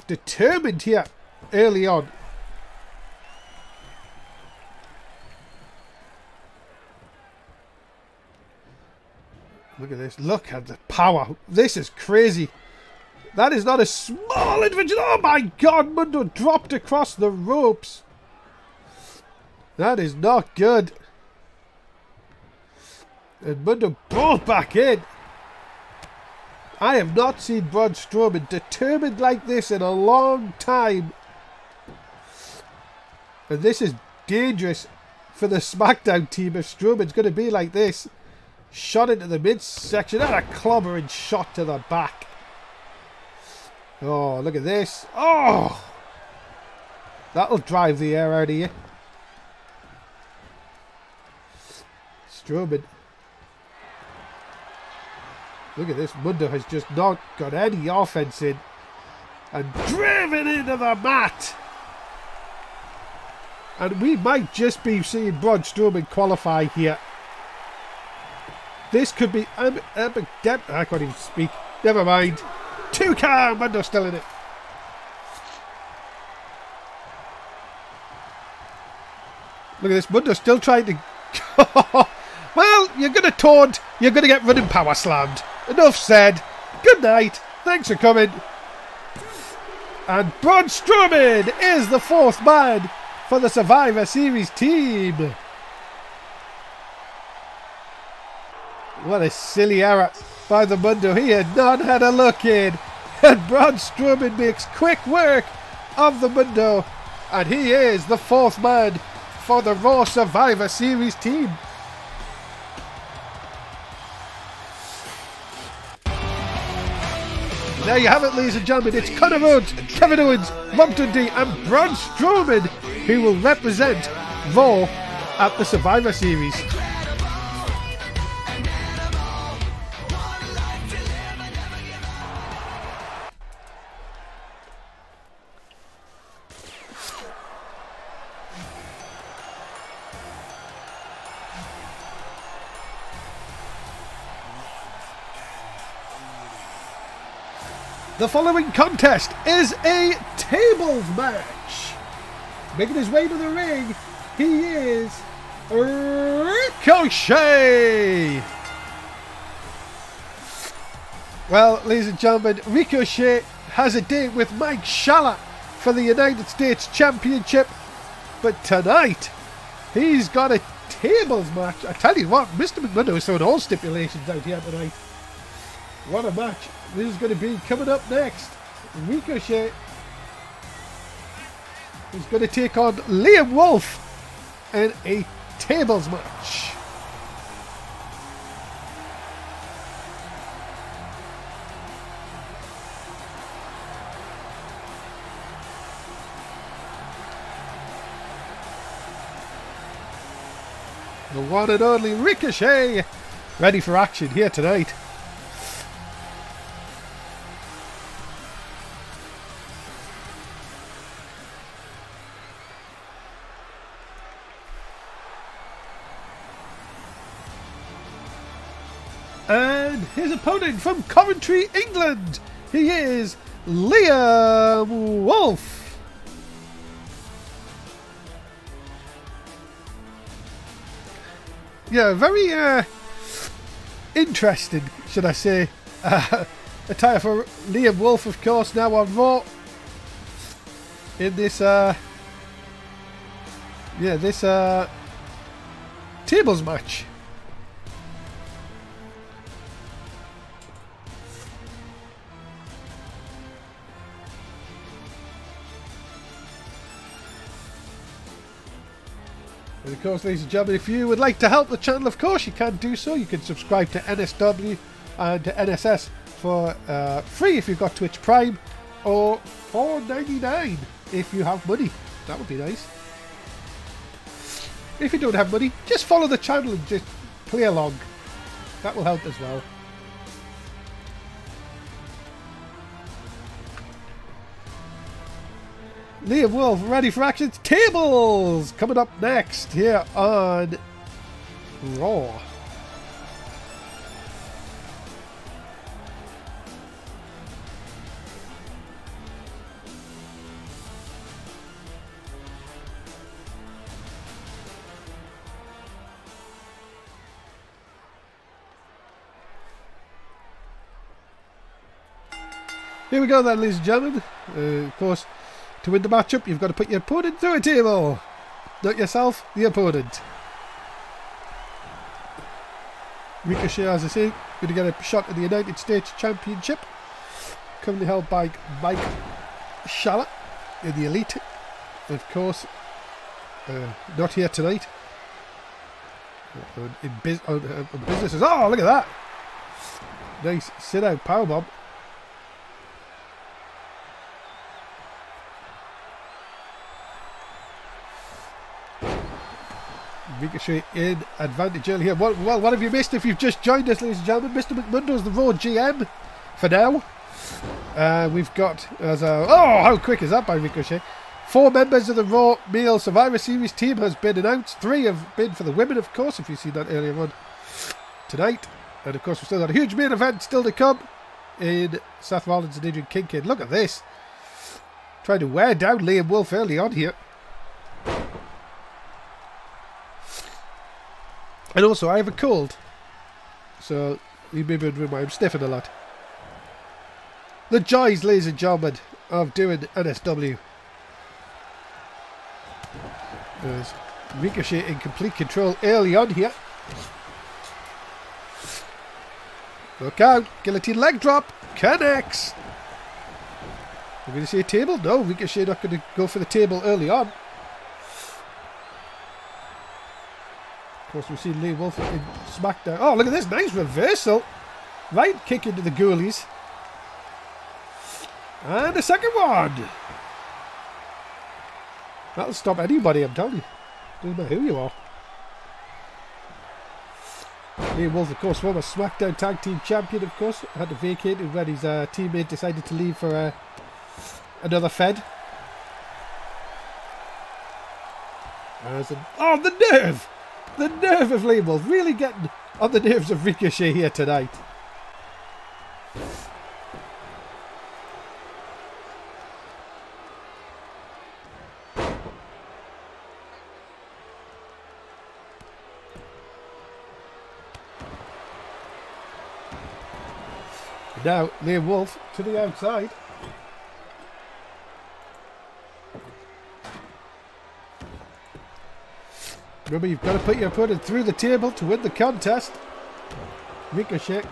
determined here early on. Look at this. Look at the power. This is crazy. That is not a small advantage. Oh my God. Mundo dropped across the ropes. That is not good. And Mundo brought back in. I have not seen Braun Strowman determined like this in a long time. And this is dangerous for the SmackDown team if Strowman's going to be like this. Shot into the midsection and a clobbering shot to the back. Oh, look at this. Oh! That'll drive the air out of you. Strowman. Look at this. Mundo has just not got any offense in. And driven into the mat. And we might just be seeing Braun Strowman qualify here. This could be... I can't even speak. Never mind. 2 Mundo still in it. Look at this. Mundo still trying to... Well, you're going to taunt. You're going to get running power slammed. Enough said. Good night. Thanks for coming. And Braun Strowman is the 4th man for the Survivor Series team. What a silly error by the Mundo. He had not had a look in. And Braun Strowman makes quick work of the Mundo. And he is the 4th man for the Raw Survivor Series team. there you have it, ladies and gentlemen. It's Connor Rhodes, Kevin Owens, Rob Dundee and Braun Strowman who will represent Raw at the Survivor Series. The following contest is a tables match. Making his way to the ring, he is Ricochet. Well, ladies and gentlemen, Ricochet has a date with Mike Shala for the United States Championship. But tonight, he's got a tables match. I tell you what, Mr. Mundo is throwing all stipulations out here tonight. What a match this is going to be. Coming up next, Ricochet is going to take on Lyam Wolf in a tables match. The one and only Ricochet ready for action here tonight. And his opponent from Coventry, England, he is Lyam Wolf. Yeah, very interesting, should I say, attire for Lyam Wolf, of course, now on Raw. In this, this tables match. And of course, ladies and gentlemen, if you would like to help the channel, of course you can do so. You can subscribe to NSW and to NSS for free if you've got Twitch Prime, or $4.99 if you have money. That would be nice. If you don't have money, just follow the channel and just play along. That will help as well. Lyam Wolf ready for action. Tables coming up next here on Raw. Here we go then, ladies and gentlemen. Of course, to win the matchup, you've got to put your opponent through a table. Not yourself, the opponent. Ricochet, as I say, going to get a shot at the United States Championship. Currently held by Mike Shala in the Elite. Of course, not here tonight. On businesses. Oh, look at that. Nice sit-out powerbomb. Ricochet in advantage early here. Well, what have you missed if you've just joined us, ladies and gentlemen? Mr. McMundo's the Raw GM for now. We've got as a... Oh, how quick is that by Ricochet? 4 members of the Raw Male Survivor Series team has been announced. 3 have been for the women, of course, if you've seen that earlier on tonight. And of course, we've still got a huge main event still to come in Seth Rollins and Adrian Kincade. Look at this. Trying to wear down Lyam Wolf early on here. And also, I have a cold, so you may be wondering why I'm sniffing a lot. The joys, ladies and gentlemen, of doing NSW. There's Ricochet in complete control early on here. Look out, guillotine leg drop, connects. We're going to see a table? No, Ricochet not going to go for the table early on. Of course, we've seen Lyam Wolf in SmackDown. Oh, look at this. Nice reversal. Right kick into the ghoulies. And the second one. That'll stop anybody, I'm telling you. Doesn't matter who you are. Liam Wolf, of course, former SmackDown Tag Team Champion, of course. Had to vacate when his teammate decided to leave for another Fed. Oh, the nerve! The nerve of Liam Wolf. Really getting on the nerves of Ricochet here tonight. Now, Liam Wolf to the outside. Remember, you've got to put your opponent through the table to win the contest. Ricochet.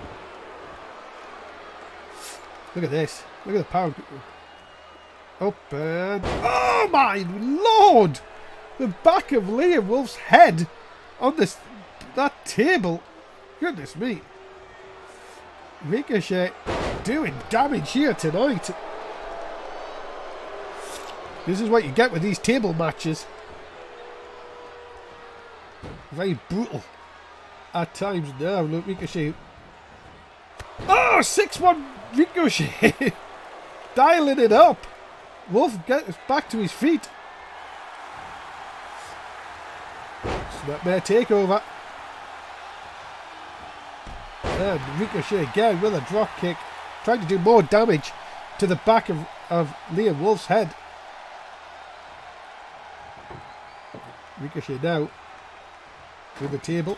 Look at this. Look at the power. Up and... Oh my lord! The back of Liam Wolf's head on that table. Goodness me. Ricochet doing damage here tonight. This is what you get with these table matches. Very brutal at times now. Look, Ricochet. Oh, 6-1 Ricochet. Dialing it up. Wolf gets back to his feet. Snapmare takeover. And Ricochet again with a drop kick, trying to do more damage to the back of Liam Wolf's head. Ricochet now through the table.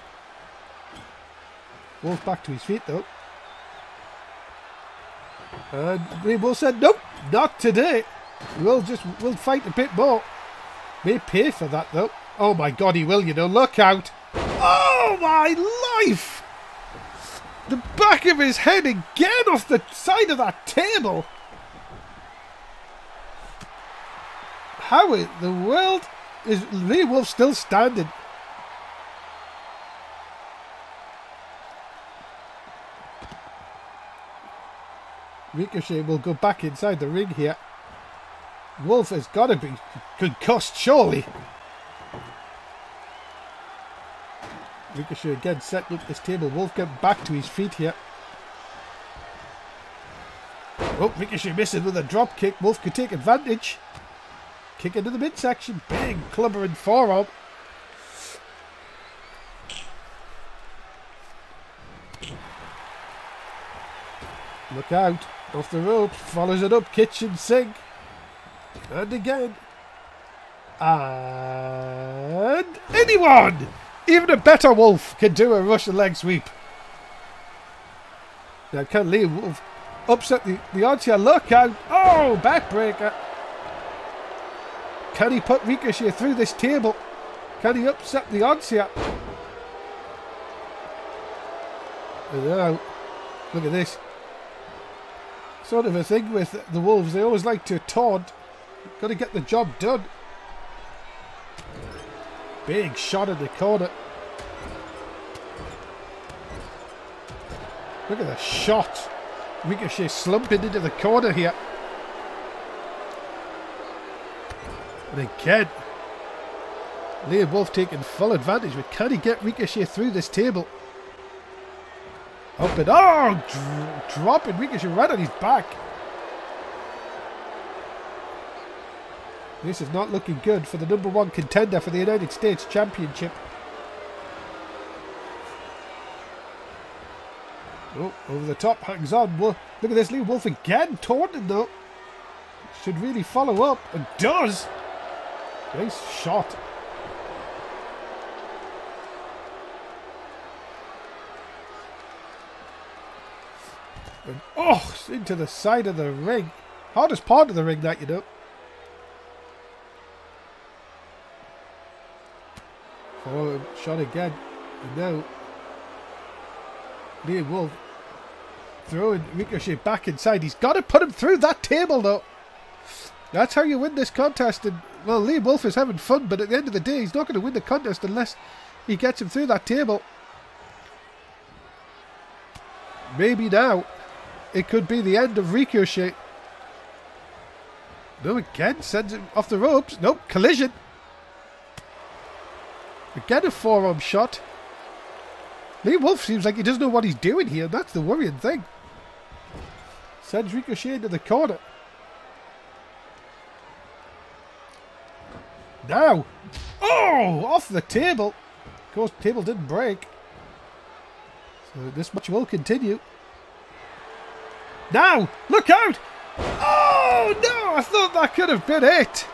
Wolf back to his feet though. And Liam Wolf said, nope, not today. We'll fight a bit more. May pay for that though. Oh my god, he will, you know. Look out. Oh my life! The back of his head again off the side of that table. How in the world is Liam Wolf still standing? Ricochet will go back inside the ring here. Wolf has got to be concussed, surely. Ricochet again setting up this table. Wolf getting back to his feet here. Oh, Ricochet missing with a drop kick. Wolf could take advantage. Kick into the midsection. Big clubbering forearm. Look out. Off the ropes. Follows it up. Kitchen sink. And again. And anyone! Even a better Wolf can do a Russian leg sweep. Now can Liam Wolf upset the odds here? Look out. Oh, backbreaker. Can he put Ricochet through this table? Can he upset the odds here? And now, look at this. Sort of a thing with the Wolves. They always like to taunt. Got to get the job done. Big shot in the corner. Look at the shot. Ricochet slumping into the corner here. And again, Liam Wolf taking full advantage. But can he get Ricochet through this table? Up and dropping Ricochet right on his back. This is not looking good for the #1 contender for the United States Championship. Oh, over the top, hangs on. Look at this, Liam Wolf again, taunting though. Should really follow up, and does. Nice shot. And into the side of the ring. Hardest part of the ring, that, you know. Forward shot again. And now Liam Wolf throwing Ricochet back inside. He's got to put him through that table though. That's how you win this contest. And well, Liam Wolf is having fun, but at the end of the day, he's not going to win the contest unless he gets him through that table. Maybe now it could be the end of Ricochet. No, again, sends him off the ropes. Nope, collision. Again, a forearm shot. Liam Wolf seems like he doesn't know what he's doing here. That's the worrying thing. Sends Ricochet into the corner. Now. Oh, off the table. Of course, the table didn't break. So this match will continue. Now, look out. Oh, no, I thought that could have been it.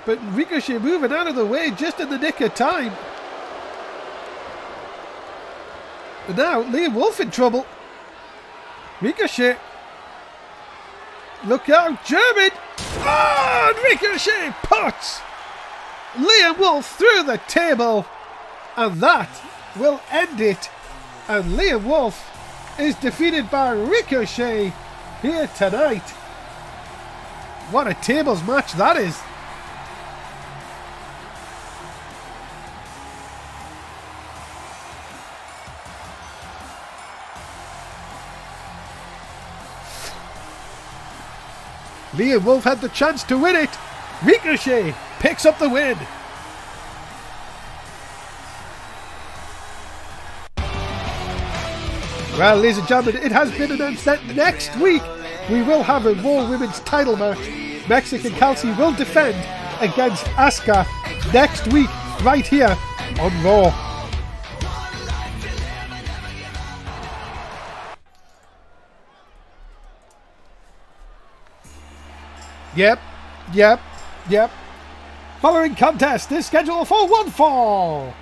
But Ricochet moving out of the way just in the nick of time. And now, Liam Wolf in trouble. Ricochet. Look out, German. Oh, and Ricochet puts Liam Wolf through the table. And that will end it. And Liam Wolf is defeated by Ricochet here tonight. What a tables match that is. Liam Wolf had the chance to win it. Ricochet picks up the win. Well, ladies and gentlemen, it has been announced that next week we will have a Raw Women's title match. Mexican Kelsey will defend against Asuka next week, right here on Raw. Yep. Following contest is scheduled for one fall.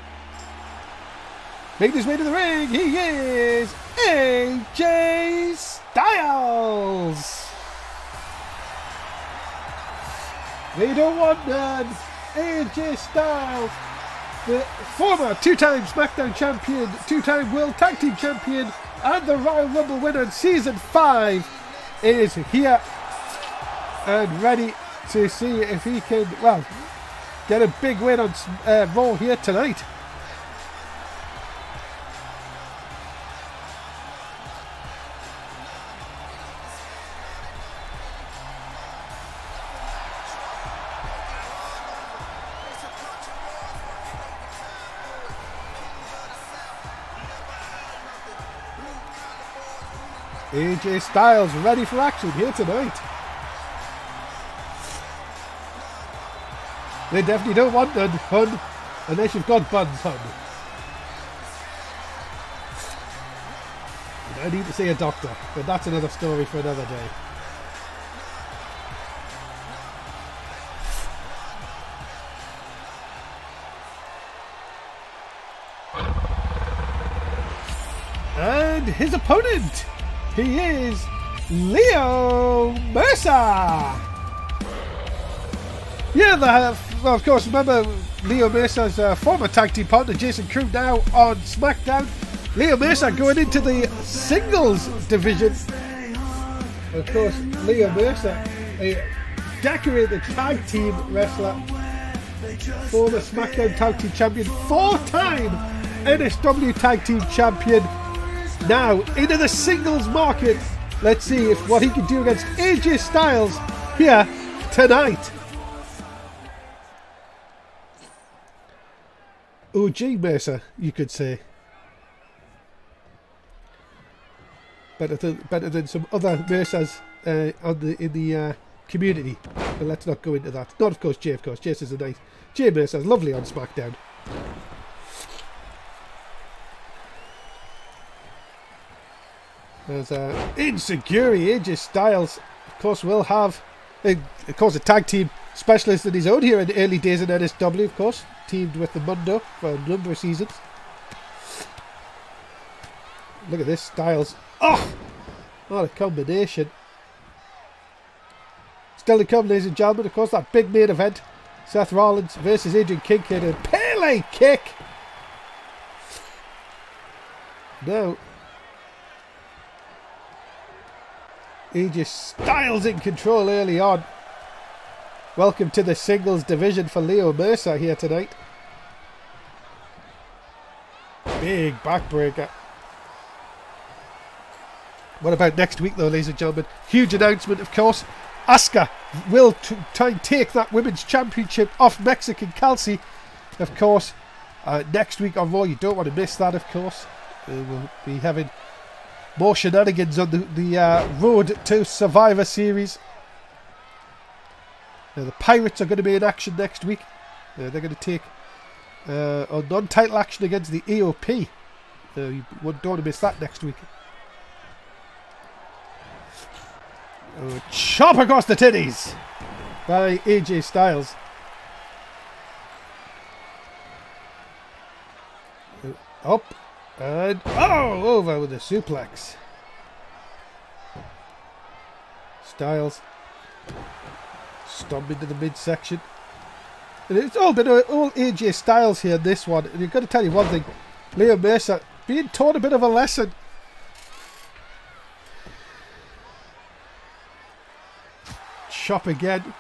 Making his way to the ring, he is AJ Styles. They don't want none. AJ Styles, the former two-time SmackDown champion, two-time World Tag Team champion, and the Royal Rumble winner in Season 5, is here and ready to see if he can, well, get a big win on Raw here tonight. AJ Styles ready for action here tonight. They definitely don't want none, hun, unless you've got buns, hun. I need to see a doctor, but that's another story for another day. And his opponent, he is Leo Mercer. Yeah, well, of course, remember Leo Mercer's former tag team partner, Jason Crew, now on SmackDown. Leo Mercer going into the singles division. Of course, Leo Mercer, a decorated tag team wrestler, former SmackDown tag team champion, four-time NSW tag team champion, now into the singles market. Let's see what he can do against AJ Styles here tonight. OG Mercer, you could say. Better than some other Mercers in the community. But let's not go into that. Not, of course, Jay. Of course, Jay is a nice. Jay Mercer's lovely on SmackDown. There's Insecurity. AJ Styles, of course, will have, of course, a tag team specialist in his own here in the early days in NSW, of course. Teamed with the Mundo for a number of seasons. Look at this, Styles. Oh! What a combination. Still to come, ladies and gentlemen, of course, that big main event. Seth Rollins versus Adrian Kincade, and Pele kick. Now, AJ Styles in control early on. Welcome to the singles division for Leo Mercer here tonight. Big backbreaker. What about next week though, ladies and gentlemen? Huge announcement, of course. Asuka will try and take that Women's Championship off Mexican Kelsey. Of course, next week on Raw, you don't want to miss that, of course. We'll be having more shenanigans on the road to Survivor Series. The Pirates are going to be in action next week. They're going to take a non-title action against the EOP. You don't want to miss that next week. Chop across the titties by AJ Styles. Up and over with a suplex. Styles stomp into the midsection. And it's all been all AJ Styles here in this one. And you've got to tell you one thing, Lyam Mercer being taught a bit of a lesson. Chop again.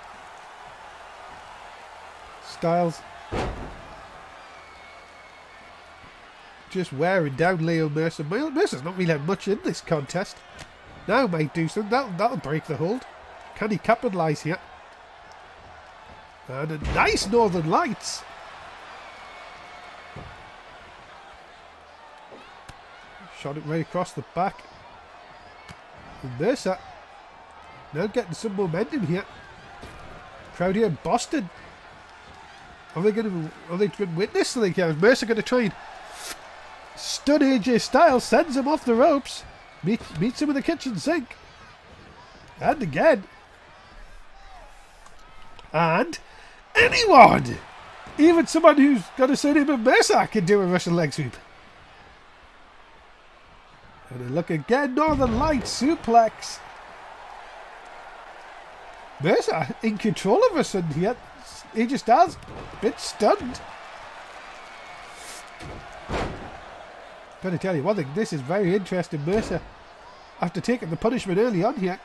Styles just wearing down Lyam Mercer. Mercer's not really had much in this contest. Now might do something. That'll break the hold. Can he capitalise here? And a nice Northern Lights. Shot it right across the back. And Mercer now getting some momentum here. Crowd here in Boston. Are they going to witness something here? Is Mercer going to try and stun AJ Styles? Sends him off the ropes. Meets him in the kitchen sink. And again. And anyone! Even someone who's got a surname of Mercer can do a Russian leg sweep. And a look again. Northern Lights suplex. Mercer in control of us, and yet AJ Styles a bit stunned. Gotta tell you one thing, this is very interesting. Mercer, after taking the punishment early on here,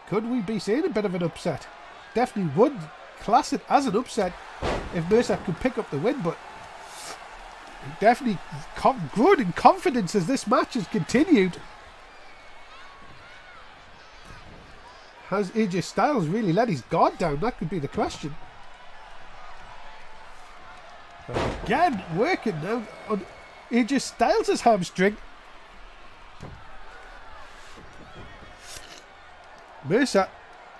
could we be seeing a bit of an upset? Definitely would class it as an upset if Mercer could pick up the win, but definitely growing in confidence as this match has continued. Has AJ Styles really let his guard down? That could be the question. Again, working now on AJ Styles' hamstring. Mercer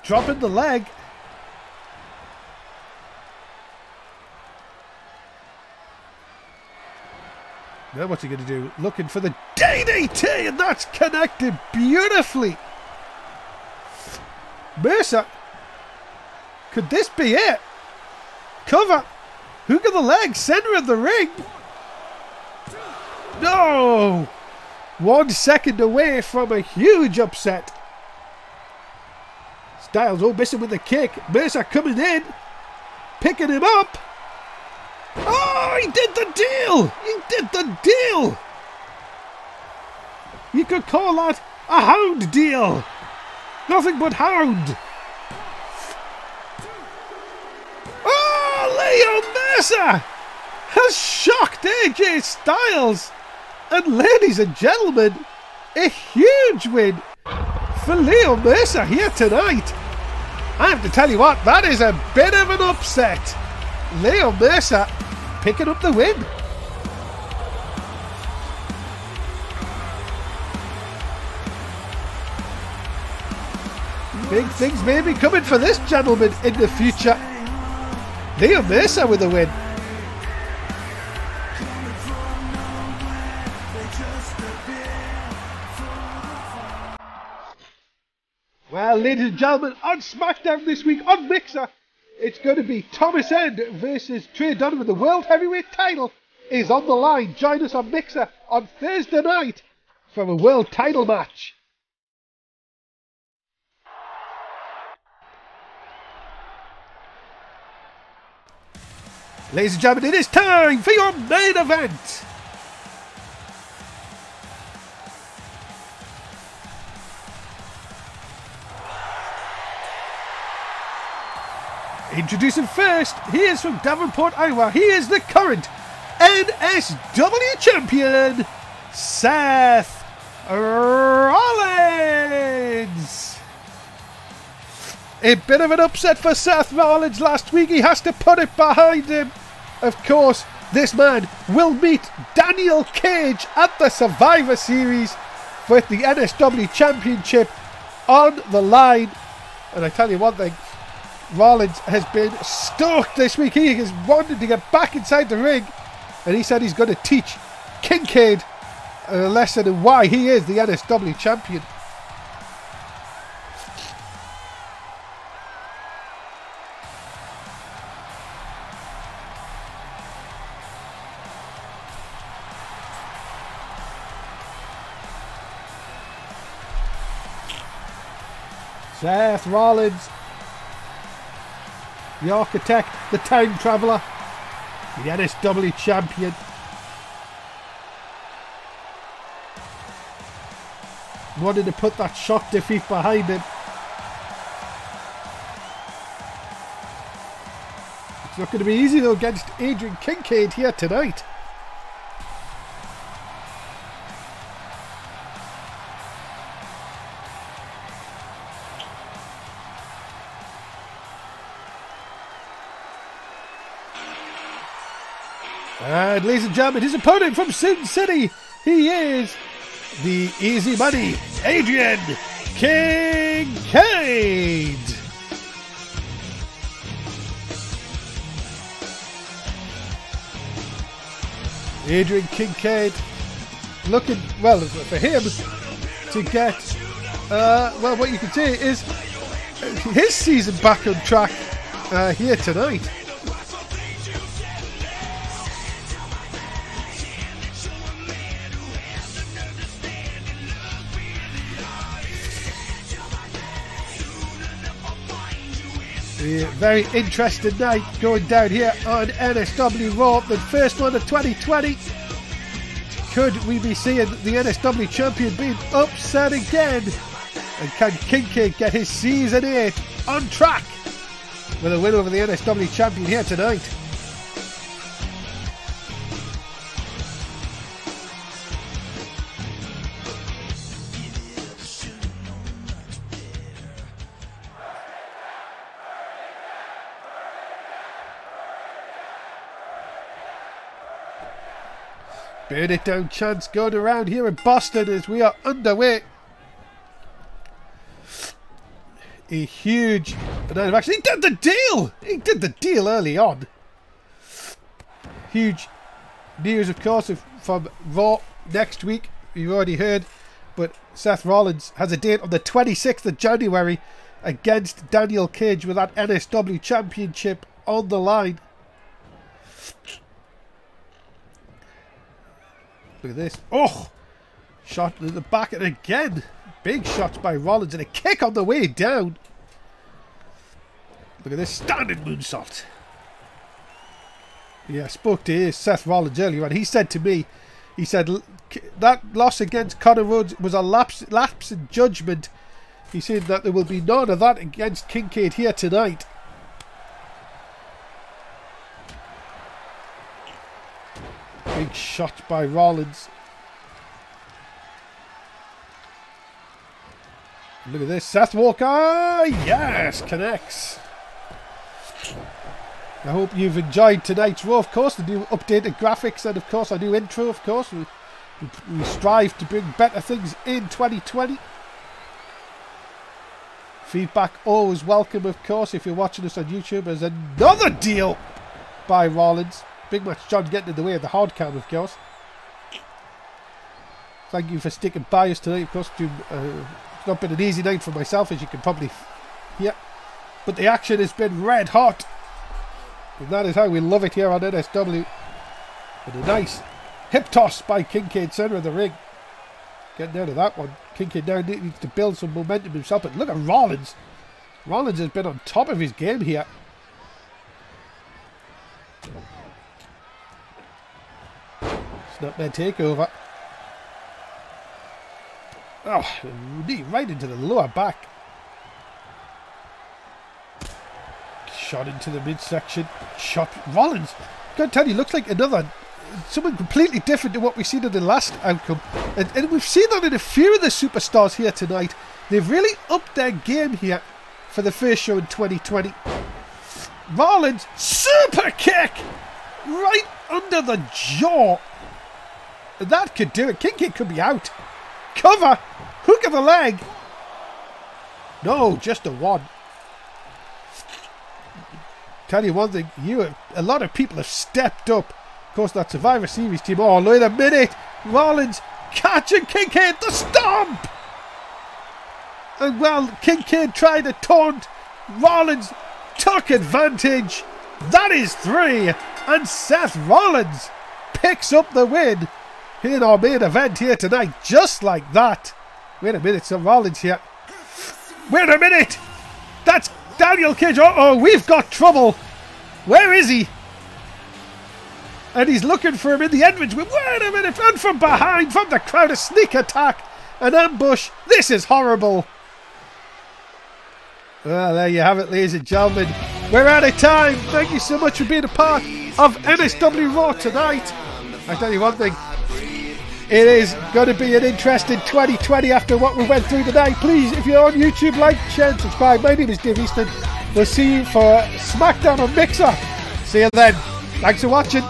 dropping the leg. Now what's he going to do? Looking for the DDT, and that's connected beautifully. Mercer, could this be it? Cover, hook of the leg, center of the ring. No! 1 second away from a huge upset. Styles missing with the kick. Mercer coming in, picking him up. Oh, he did the deal! He did the deal! You could call that a hound deal. Nothing but hound. Oh, Lyam Mercer has shocked AJ Styles. And ladies and gentlemen, a huge win for Lyam Mercer here tonight. I have to tell you what, that is a bit of an upset. Lyam Mercer picking up the win. Big things may be coming for this gentleman in the future. Lyam Mercer with a win. Well, ladies and gentlemen, on SmackDown this week on Mixer, it's going to be Thomas End versus Trey. The World Heavyweight title is on the line. Join us on Mixer on Thursday night for a World title match. Ladies and gentlemen, it is time for your main event. Introducing first, he is from Davenport, Iowa. He is the current NSW champion, Seth Rollins. A bit of an upset for Seth Rollins last week. He has to put it behind him. Of course, this man will meet Daniel Cage at the Survivor Series with the NSW Championship on the line. And I tell you one thing, Rollins has been stoked this week. He has wanted to get back inside the ring. And he said he's going to teach Kincade a lesson in why he is the NSW champion. Seth Rollins, the architect, the time traveller, the NSW champion. Wanted to put that shock defeat behind him. It's not going to be easy though against Adrian Kincade here tonight. And ladies and gentlemen, his opponent from Sin City, he is the Easy Money, Adrian Kincade. Adrian Kincade looking, well, for him to get, well, what you can say is his season back on track here tonight. A very interesting night going down here on NSW Raw, the first one of 2020. Could we be seeing the NSW champion being upset again? And can Kincade get his season 8 on track with a win over the NSW champion here tonight? Burn it down chants going around here in Boston as we are underway. A huge night. Actually, he did the deal! He did the deal early on. Huge news, of course, from Raw next week. You've already heard. But Seth Rollins has a date on the 26th of January against Daniel Cage with that NSW Championship on the line. Look at this. Oh! Shot in the back, and again, big shots by Rollins and a kick on the way down. Look at this standing moonsault. Yeah, I spoke to Seth Rollins earlier, and he said to me, he said that loss against Connor Rhodes was a lapse in judgment. He said that there will be none of that against Kincade here tonight. Big shot by Rollins. Look at this. Seth Walker. Yes, connects. I hope you've enjoyed tonight's Raw. Of course, the new updated graphics and of course our new intro. Of course, we strive to bring better things in 2020. Feedback always welcome, of course, if you're watching us on YouTube. There's another deal by Rollins. Big Match John getting in the way of the hard cam, of course. Thank you for sticking by us tonight. Of course, it's not been an easy night for myself, as you can probably hear. But the action has been red hot. And that is how we love it here on NSW. And a nice hip toss by Kincade, centre of the ring. Getting out of that one. Kincade now needs to build some momentum himself. But look at Rollins. Rollins has been on top of his game here. Snapman takeover. Oh, knee right into the lower back. Shot into the midsection. Shot. Rollins, I can't tell you, looks like someone completely different to what we've seen in the last outcome. And we've seen that in a few of the superstars here tonight. They've really upped their game here for the first show in 2020. Rollins, super kick! Right under the jaw. That could do it. Kincade could be out. Cover! Hook of the leg! No, just a one. Tell you one thing, a lot of people have stepped up. Of course, that Survivor Series team. Oh, wait a minute! Rollins catching Kincade, the stomp! And well, Kincade tried to taunt. Rollins took advantage. That is 3. And Seth Rollins picks up the win in our main event here tonight. Just like that. Wait a minute, so Rollins here. Wait a minute! That's Daniel Cage. Uh-oh, we've got trouble. Where is he? And he's looking for him in the entrance. Wait a minute, and from behind, from the crowd, a sneak attack, an ambush. This is horrible. Well, there you have it, ladies and gentlemen. We're out of time. Thank you so much for being a part of NSW Raw tonight. I tell you one thing, it is going to be an interesting 2020 after what we went through tonight. Please, if you're on YouTube, like, share and subscribe. My name is Dave Easton. We'll see you for SmackDown on Mixer. See you then. Thanks for watching.